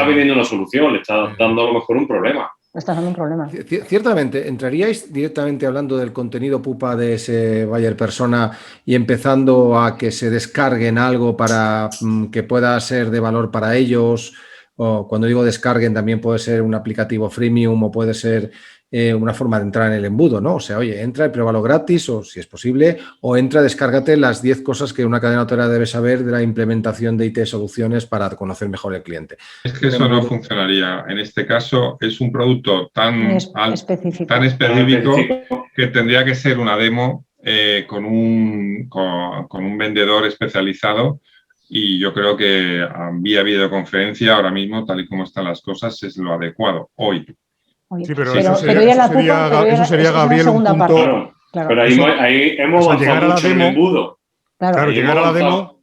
vendiendo una solución, le está dando a lo mejor un problema. Estás dando un problema. Ciertamente, ¿entraríais directamente hablando del contenido pupa de ese buyer persona y empezando a que se descarguen algo para que pueda ser de valor para ellos? O cuando digo descarguen, también puede ser un aplicativo freemium o puede ser una forma de entrar en el embudo, ¿no? O sea, oye, entra y pruébalo gratis o si es posible, o entra, descárgate las 10 cosas que una cadena hotelera debe saber de la implementación de IT soluciones para conocer mejor el cliente. Es que eso no funcionaría. En este caso es un producto tan específico que tendría que ser una demo con un vendedor especializado. Y yo creo que vía videoconferencia ahora mismo, tal y como están las cosas, es lo adecuado hoy. Sí, pero eso sería, Gabriel, un punto... Claro. Pero ahí hemos avanzado mucho en el embudo. Claro, llegar a la demo...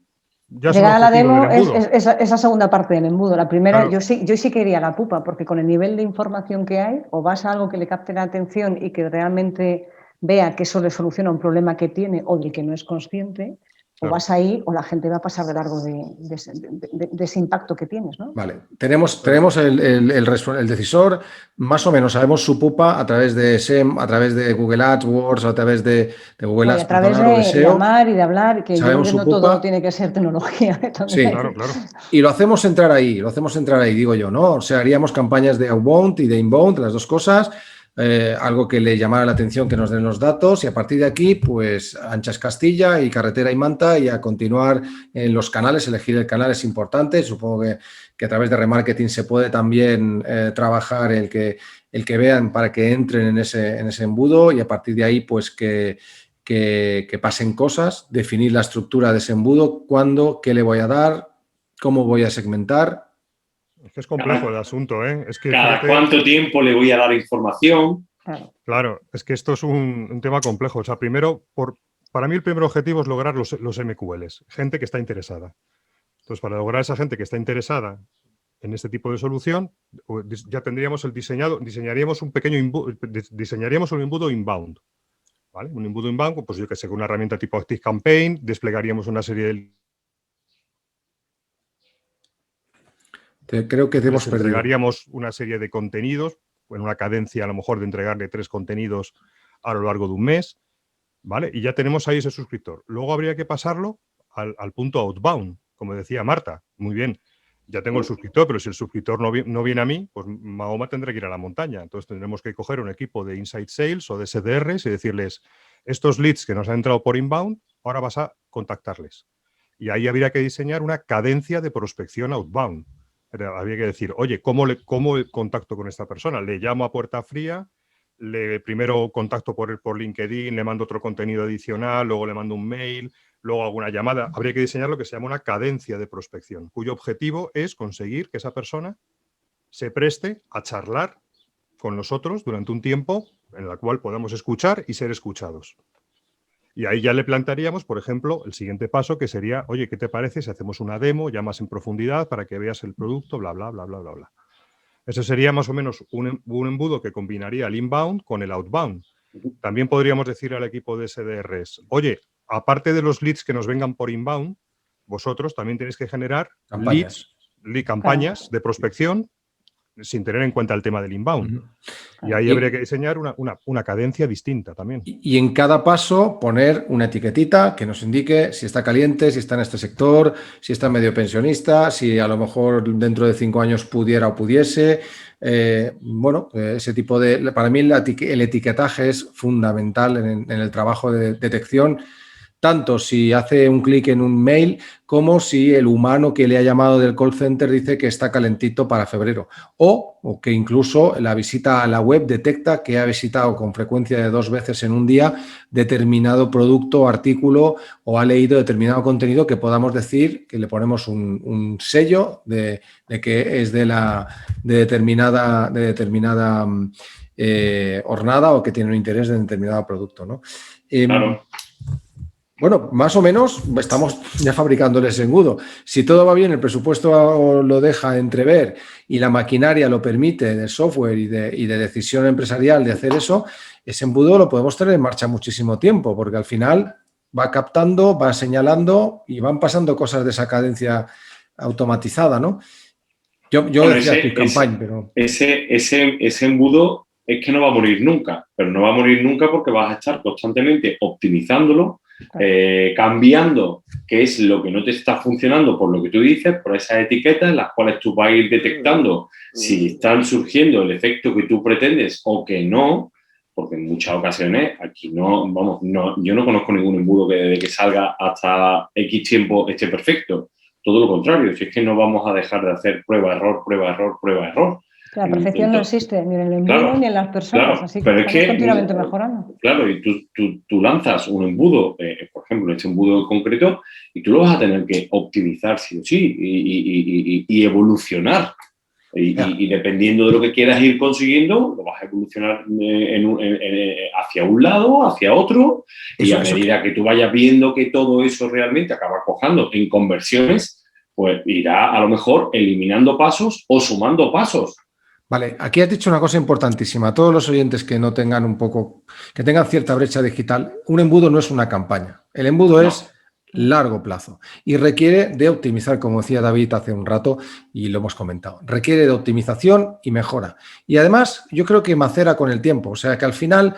Llegar a la demo es esa segunda parte del embudo. La primera, claro. yo sí que iría a la pupa, porque con el nivel de información que hay, o vas a algo que le capte la atención y que realmente vea que eso le soluciona un problema que tiene o del que no es consciente... O vas ahí o la gente va a pasar de largo de ese impacto que tienes, ¿no? Vale. Tenemos el decisor, más o menos sabemos su pupa a través de SEM, a través de Google AdWords, a través de Google Ads. A través de llamar y de hablar, que sabemos yo no todo tiene que ser tecnología. Sí, claro. Y lo hacemos entrar ahí, digo yo, ¿no? O sea, haríamos campañas de outbound y de inbound, las dos cosas. algo que le llamara la atención, que nos den los datos, y a partir de aquí, pues ancha es Castilla y carretera y manta, y a continuar en los canales. Elegir el canal es importante. Supongo que a través de remarketing se puede también trabajar el que vean para que entren en ese embudo, y a partir de ahí, pues que pasen cosas, definir la estructura de ese embudo, cuándo, qué le voy a dar, cómo voy a segmentar. Es que es complejo el asunto, ¿eh? Es que, cada cuánto tiempo le voy a dar información. Claro, es que esto es un tema complejo. O sea, primero, para mí el primer objetivo es lograr los MQLs, gente que está interesada. Entonces, para lograr esa gente que está interesada en este tipo de solución, ya tendríamos diseñaríamos un embudo inbound. ¿Vale? Un embudo inbound, pues yo que sé, con una herramienta tipo ActiveCampaign, desplegaríamos una serie de... Creo que te hemos perdido. Entregaríamos una serie de contenidos, en una cadencia a lo mejor de entregarle 3 contenidos a lo largo de un mes, ¿vale? Y ya tenemos ahí ese suscriptor. Luego habría que pasarlo al punto outbound, como decía Marta. Muy bien, ya tengo el suscriptor, pero si el suscriptor no viene a mí, pues Mahoma tendrá que ir a la montaña. Entonces tendremos que coger un equipo de Inside Sales o de SDRs y decirles, estos leads que nos han entrado por inbound, ahora vas a contactarles. Y ahí habría que diseñar una cadencia de prospección outbound. Habría que decir, oye, ¿cómo contacto con esta persona? Le llamo a puerta fría, primero contacto por LinkedIn, le mando otro contenido adicional, luego le mando un mail, luego alguna llamada. Habría que diseñar lo que se llama una cadencia de prospección, cuyo objetivo es conseguir que esa persona se preste a charlar con nosotros durante un tiempo en el cual podamos escuchar y ser escuchados. Y ahí ya le plantearíamos, por ejemplo, el siguiente paso, que sería, oye, ¿qué te parece si hacemos una demo ya más en profundidad para que veas el producto, bla, bla, bla, bla, bla, bla? Ese sería más o menos un embudo que combinaría el inbound con el outbound. También podríamos decir al equipo de SDRs, oye, aparte de los leads que nos vengan por inbound, vosotros también tenéis que generar campañas de prospección sin tener en cuenta el tema del inbound. Y ahí habría que diseñar una cadencia distinta también. Y en cada paso poner una etiquetita que nos indique si está caliente, si está en este sector, si está medio pensionista, si a lo mejor dentro de 5 años pudiera o pudiese. Ese tipo de... Para mí el etiquetaje es fundamental en el trabajo de detección, tanto si hace un clic en un mail como si el humano que le ha llamado del call center dice que está calentito para febrero, o que incluso la visita a la web detecta que ha visitado con frecuencia de 2 veces en un día determinado producto o artículo, o ha leído determinado contenido, que podamos decir que le ponemos un sello de que es de determinada hornada, o que tiene un interés en determinado producto, ¿no? Claro. Bueno, más o menos estamos ya fabricando ese embudo. Si todo va bien, el presupuesto lo deja entrever y la maquinaria lo permite, de software y de decisión empresarial de hacer eso, ese embudo lo podemos tener en marcha muchísimo tiempo, porque al final va captando, va señalando y van pasando cosas de esa cadencia automatizada, ¿no? Yo decía ActiveCampaign, pero... Ese embudo es que no va a morir nunca, pero no va a morir nunca porque vas a estar constantemente optimizándolo, cambiando qué es lo que no te está funcionando por lo que tú dices, por esas etiquetas en las cuales tú vas a ir detectando si están surgiendo el efecto que tú pretendes o que no, porque en muchas ocasiones aquí yo no conozco ningún embudo que desde que salga hasta X tiempo esté perfecto. Todo lo contrario, si es que no vamos a dejar de hacer prueba, error, prueba, error, prueba, error. La perfección no existe ni en el embudo ni en las personas, así que estamos continuamente mejorando. Claro, y tú lanzas un embudo, por ejemplo, este embudo en concreto, y tú lo vas a tener que optimizar sí o sí y evolucionar. Y dependiendo de lo que quieras ir consiguiendo, lo vas a evolucionar hacia un lado, hacia otro, y a medida que tú vayas viendo que todo eso realmente acaba cojando en conversiones, pues irá a lo mejor eliminando pasos o sumando pasos. Vale, aquí has dicho una cosa importantísima. Todos los oyentes que no tengan que tengan cierta brecha digital, un embudo no es una campaña. El embudo es largo plazo y requiere de optimizar, como decía David hace un rato y lo hemos comentado, requiere de optimización y mejora. Y además yo creo que macera con el tiempo, o sea que al final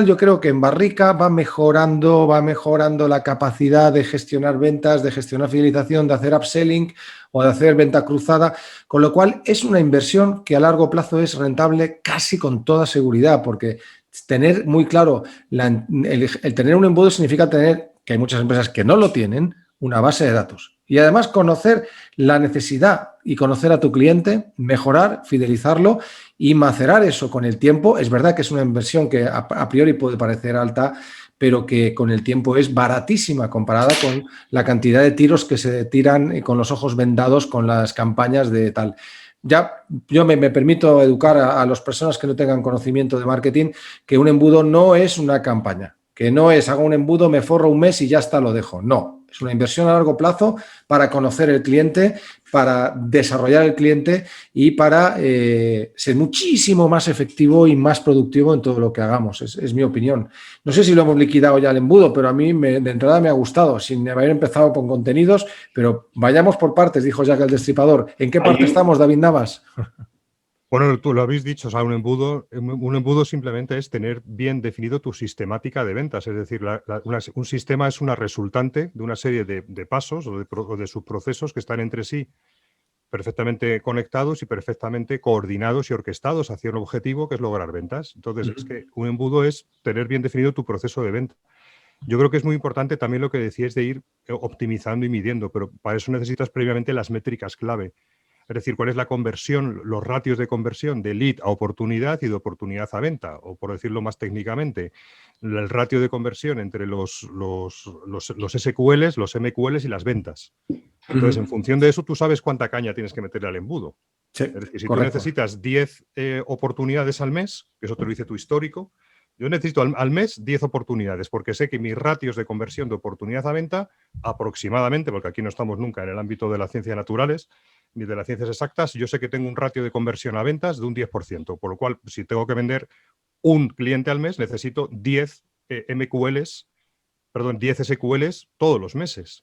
yo creo que en barrica va mejorando la capacidad de gestionar ventas, de gestionar fidelización, de hacer upselling o de hacer venta cruzada, con lo cual es una inversión que a largo plazo es rentable casi con toda seguridad, porque tener muy claro, el tener un embudo significa tener, que hay muchas empresas que no lo tienen, una base de datos. Y además conocer la necesidad y conocer a tu cliente, mejorar, fidelizarlo y macerar eso con el tiempo. Es verdad que es una inversión que a priori puede parecer alta, pero que con el tiempo es baratísima comparada con la cantidad de tiros que se tiran con los ojos vendados con las campañas de tal. Ya yo me permito educar a las personas que no tengan conocimiento de marketing que un embudo no es una campaña, que no es hago un embudo, me forro un mes y ya está, lo dejo. No, es una inversión a largo plazo para conocer el cliente, para desarrollar el cliente y para ser muchísimo más efectivo y más productivo en todo lo que hagamos. Es mi opinión. No sé si lo hemos liquidado ya el embudo, pero a mí de entrada me ha gustado, sin haber empezado con contenidos, pero vayamos por partes, dijo Jack el Destripador. ¿En qué parte estamos, David Navas? Bueno, tú lo habéis dicho, o sea, un embudo simplemente es tener bien definido tu sistemática de ventas, es decir, un sistema es una resultante de una serie de pasos o de subprocesos que están entre sí perfectamente conectados y perfectamente coordinados y orquestados hacia un objetivo que es lograr ventas. Entonces, es que un embudo es tener bien definido tu proceso de venta. Yo creo que es muy importante también lo que decíais de ir optimizando y midiendo, pero para eso necesitas previamente las métricas clave. Es decir, cuál es la conversión, los ratios de conversión de lead a oportunidad y de oportunidad a venta, o por decirlo más técnicamente, el ratio de conversión entre los SQLs, los MQLs y las ventas. Entonces, en función de eso, tú sabes cuánta caña tienes que meterle al embudo. Sí, es decir, si correcto. tú necesitas 10 oportunidades al mes, que eso te lo dice tu histórico, yo necesito al mes 10 oportunidades, porque sé que mis ratios de conversión de oportunidad a venta, aproximadamente, porque aquí no estamos nunca en el ámbito de las ciencias naturales, ni de las ciencias exactas, yo sé que tengo un ratio de conversión a ventas de un 10%, por lo cual, si tengo que vender un cliente al mes, necesito 10 SQLs todos los meses.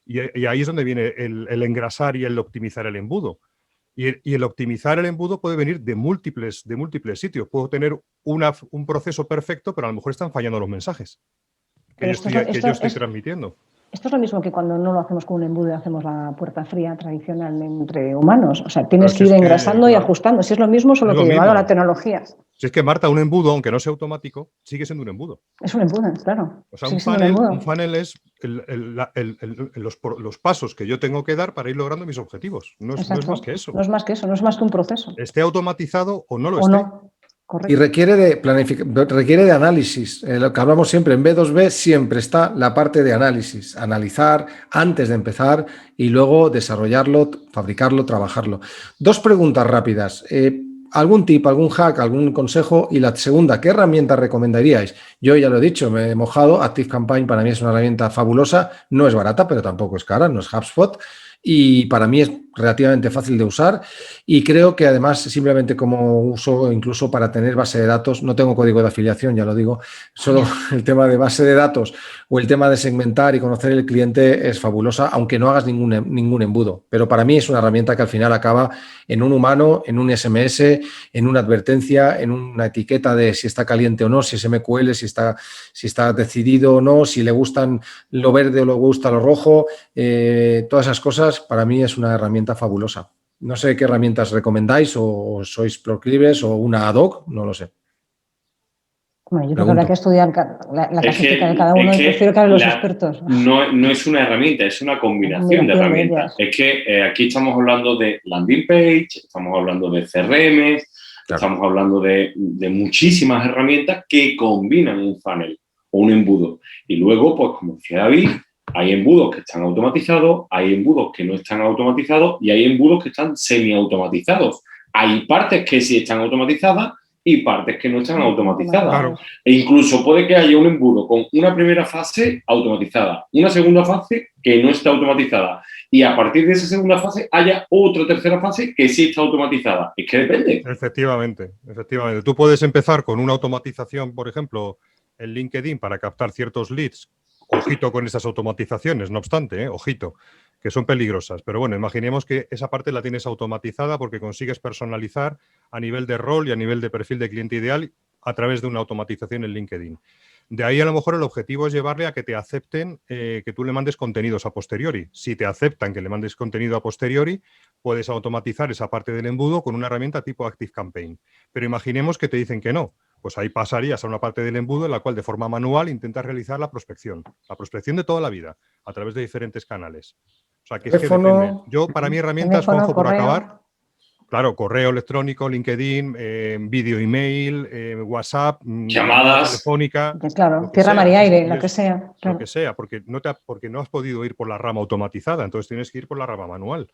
Y ahí es donde viene el engrasar y el optimizar el embudo. Y el optimizar el embudo puede venir de múltiples sitios. Puedo tener un proceso perfecto, pero a lo mejor están fallando los mensajes que yo estoy transmitiendo. Esto es lo mismo que cuando no lo hacemos con un embudo y hacemos la puerta fría tradicional entre humanos. O sea, tienes que ir engrasando y ajustando. Si es lo mismo, solo que llevado a la tecnología. Si es que, Marta, un embudo, aunque no sea automático, sigue siendo un embudo. Es un embudo, claro. O sea, un funnel es los pasos que yo tengo que dar para ir logrando mis objetivos. No es más que eso. No es más que eso, no es más que un proceso. Esté automatizado o no lo esté. No. Correcto. Y requiere de análisis. Lo que hablamos siempre, en B2B siempre está la parte de análisis. Analizar antes de empezar y luego desarrollarlo, fabricarlo, trabajarlo. Dos preguntas rápidas. ¿Algún tip, algún hack, algún consejo? Y la segunda, ¿qué herramienta recomendaríais? Yo ya lo he dicho, me he mojado. ActiveCampaign para mí es una herramienta fabulosa. No es barata, pero tampoco es cara, no es HubSpot. Y para mí es relativamente fácil de usar y creo que además simplemente como uso incluso para tener base de datos, no tengo código de afiliación, ya lo digo, solo el tema de base de datos o el tema de segmentar y conocer el cliente es fabulosa, aunque no hagas ningún embudo. Pero para mí es una herramienta que al final acaba en un humano, en un SMS, en una advertencia, en una etiqueta de si está caliente o no, si es MQL, si está decidido o no, si le gustan lo verde o le gusta lo rojo, todas esas cosas para mí es una herramienta fabulosa. No sé qué herramientas recomendáis o sois proclives o una ad hoc, no lo sé. Bueno, yo creo que habrá que estudiar la casuística de cada uno y prefiero que hablen los expertos. No es una herramienta, es una combinación de herramientas. Es que aquí estamos hablando de landing page, estamos hablando de CRM, estamos hablando de muchísimas herramientas que combinan un funnel o un embudo. Y luego, pues como decía David, hay embudos que están automatizados, hay embudos que no están automatizados y hay embudos que están semiautomatizados. Hay partes que sí están automatizadas y partes que no están automatizadas. Claro. E incluso puede que haya un embudo con una primera fase automatizada, una segunda fase que no está automatizada y a partir de esa segunda fase haya otra tercera fase que sí está automatizada. Es que depende. Efectivamente. Tú puedes empezar con una automatización, por ejemplo, en LinkedIn para captar ciertos leads Ojito con esas automatizaciones, no obstante, ojito, que son peligrosas. Pero bueno, imaginemos que esa parte la tienes automatizada porque consigues personalizar a nivel de rol y a nivel de perfil de cliente ideal a través de una automatización en LinkedIn. De ahí a lo mejor el objetivo es llevarle a que te acepten que tú le mandes contenidos a posteriori. Si te aceptan que le mandes contenido a posteriori, puedes automatizar esa parte del embudo con una herramienta tipo ActiveCampaign. Pero imaginemos que te dicen que no. Pues ahí pasarías a una parte del embudo en la cual de forma manual intentas realizar la prospección de toda la vida, a través de diferentes canales. O sea, que es que depende. Yo, para mí, herramientas, Juanjo, por acabar, claro, correo electrónico, LinkedIn, vídeo, email, WhatsApp, llamadas telefónica. Pues claro, tierra, mar y aire, lo que sea. Lo que sea, porque no has podido ir por la rama automatizada, entonces tienes que ir por la rama manual.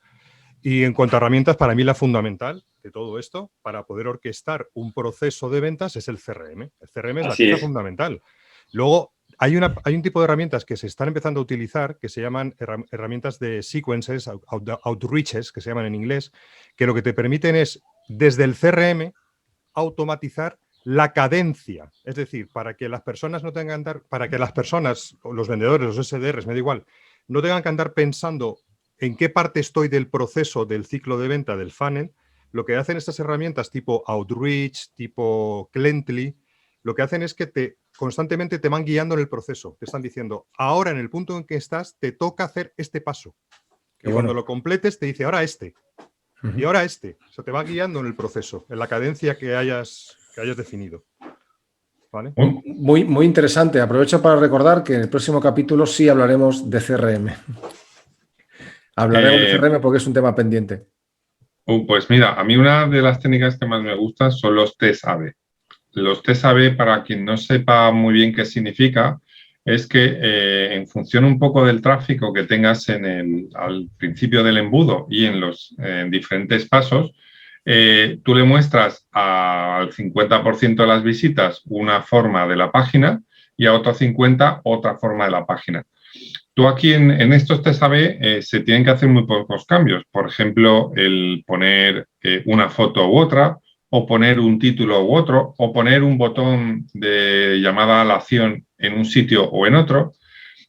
Y en cuanto a herramientas, para mí la fundamental de todo esto, para poder orquestar un proceso de ventas, es el CRM. El CRM es la pieza fundamental. Luego, hay un tipo de herramientas que se están empezando a utilizar que se llaman herramientas de sequences, outreaches, que se llaman en inglés, que lo que te permiten es, desde el CRM, automatizar la cadencia. Es decir, para que las personas no tengan que andar, para que las personas, los vendedores, los SDRs, me da igual, no tengan que andar pensando en qué parte estoy del proceso del ciclo de venta del funnel. Lo que hacen estas herramientas tipo Outreach, tipo Clently, lo que hacen es que constantemente te van guiando en el proceso. Te están diciendo, ahora en el punto en que estás, te toca hacer este paso. Y cuando lo completes, te dice, ahora este. Y ahora este. O sea, te va guiando en el proceso, en la cadencia que hayas definido. ¿Vale? Muy, muy interesante. Aprovecho para recordar que en el próximo capítulo sí hablaremos de CRM. Hablaremos de CRM porque es un tema pendiente. Pues mira, a mí una de las técnicas que más me gustan son los test A/B. Los test A/B, para quien no sepa muy bien qué significa, es que en función un poco del tráfico que tengas al principio del embudo y en los diferentes pasos, tú le muestras al 50% de las visitas una forma de la página y a otro 50% otra forma de la página. Tú aquí en estos test A/B se tienen que hacer muy pocos cambios. Por ejemplo, el poner una foto u otra, o poner un título u otro, o poner un botón de llamada a la acción en un sitio o en otro.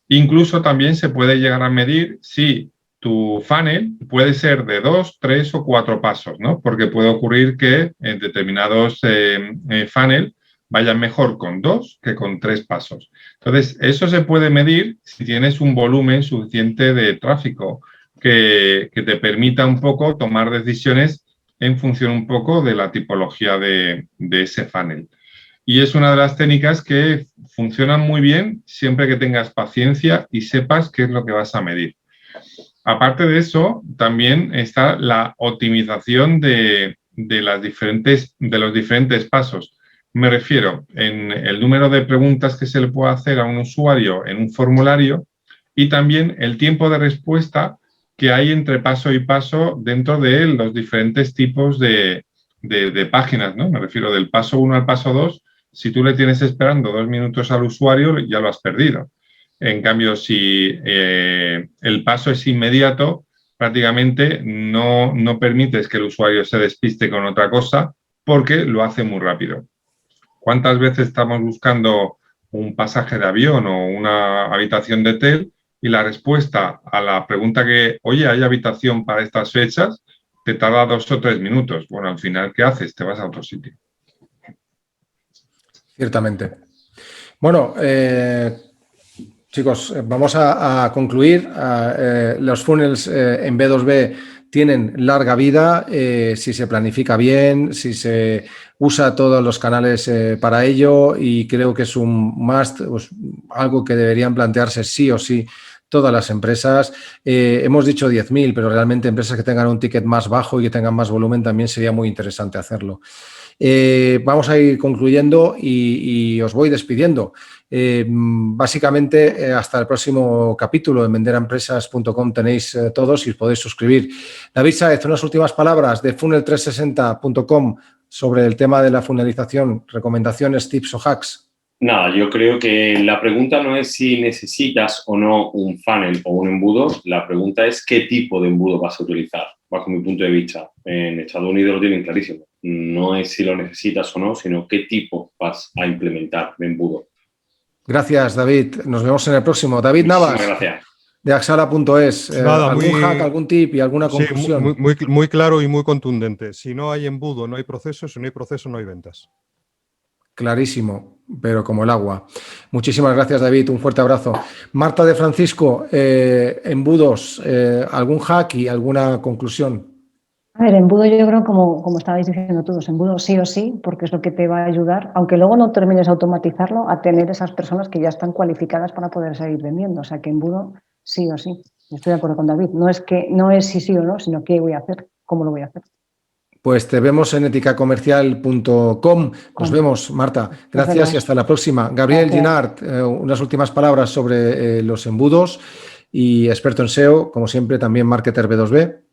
Incluso también se puede llegar a medir si tu funnel puede ser de 2, 3 o 4 pasos, ¿no? Porque puede ocurrir que en determinados funnel vayan mejor con 2 que con 3 pasos. Entonces, eso se puede medir si tienes un volumen suficiente de tráfico que te permita un poco tomar decisiones en función un poco de la tipología de ese funnel. Y es una de las técnicas que funcionan muy bien siempre que tengas paciencia y sepas qué es lo que vas a medir. Aparte de eso, también está la optimización de los diferentes pasos. Me refiero en el número de preguntas que se le puede hacer a un usuario en un formulario y también el tiempo de respuesta que hay entre paso y paso dentro de los diferentes tipos de páginas, ¿no? Me refiero del paso 1 al paso 2. Si tú le tienes esperando 2 minutos al usuario, ya lo has perdido. En cambio, si el paso es inmediato, prácticamente no permites que el usuario se despiste con otra cosa porque lo hace muy rápido. ¿Cuántas veces estamos buscando un pasaje de avión o una habitación de hotel y la respuesta a la pregunta que, oye, ¿hay habitación para estas fechas? Te tarda 2 o 3 minutos. Bueno, al final, ¿qué haces? Te vas a otro sitio. Ciertamente. Bueno, chicos, vamos a concluir. Los funnels en B2B tienen larga vida si se planifica bien, si se usa todos los canales para ello, y creo que es un must, pues, algo que deberían plantearse sí o sí todas las empresas. Hemos dicho 10.000, pero realmente empresas que tengan un ticket más bajo y que tengan más volumen también sería muy interesante hacerlo. Vamos a ir concluyendo y os voy despidiendo. Básicamente, hasta el próximo capítulo en venderaempresas.com tenéis todos y os podéis suscribir. David Sáez, unas últimas palabras de funnel360.com sobre el tema de la funnelización, recomendaciones, tips o hacks. Nada, yo creo que la pregunta no es si necesitas o no un funnel o un embudo, la pregunta es qué tipo de embudo vas a utilizar, bajo mi punto de vista. En Estados Unidos lo tienen clarísimo. No es si lo necesitas o no, sino qué tipo vas a implementar de embudo. Gracias, David. Nos vemos en el próximo. David Navas, gracias. de Axala.es. ¿Algún hack, algún tip y alguna conclusión? Sí, muy claro y muy contundente. Si no hay embudo, no hay proceso. Si no hay proceso, no hay ventas. Clarísimo, pero como el agua. Muchísimas gracias, David. Un fuerte abrazo. Marta de Francisco, embudos, ¿algún hack y alguna conclusión? A ver, embudo yo creo, como estabais diciendo todos, embudo sí o sí, porque es lo que te va a ayudar, aunque luego no termines de automatizarlo, a tener esas personas que ya están cualificadas para poder seguir vendiendo. O sea, que embudo sí o sí. Estoy de acuerdo con David. No es si sí o no, sino qué voy a hacer, cómo lo voy a hacer. Pues te vemos en eticacomercial.com. Nos vemos, Marta. Gracias y hasta la próxima. Gabriel Ginard, unas últimas palabras sobre los embudos y experto en SEO, como siempre, también marketer B2B.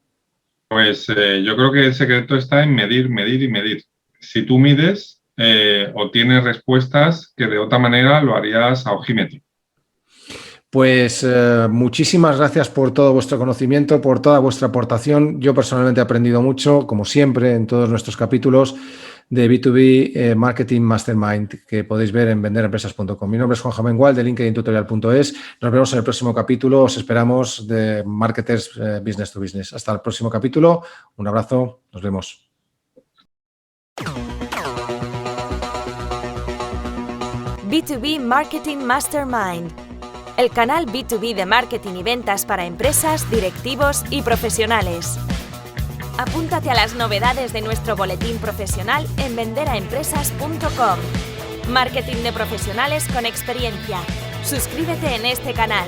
Pues yo creo que el secreto está en medir, medir y medir. Si tú mides, obtienes respuestas que de otra manera lo harías a ojímetro. Pues muchísimas gracias por todo vuestro conocimiento, por toda vuestra aportación. Yo personalmente he aprendido mucho, como siempre, en todos nuestros capítulos de B2B Marketing Mastermind, que podéis ver en venderempresas.com. Mi nombre es Juan Mengual, de linkedintutorial.es. Nos vemos en el próximo capítulo. Os esperamos de Marketers Business to Business. Hasta el próximo capítulo. Un abrazo. Nos vemos. B2B Marketing Mastermind, el canal B2B de marketing y ventas para empresas, directivos y profesionales. Apúntate a las novedades de nuestro boletín profesional en venderaempresas.com. Marketing de profesionales con experiencia. Suscríbete en este canal.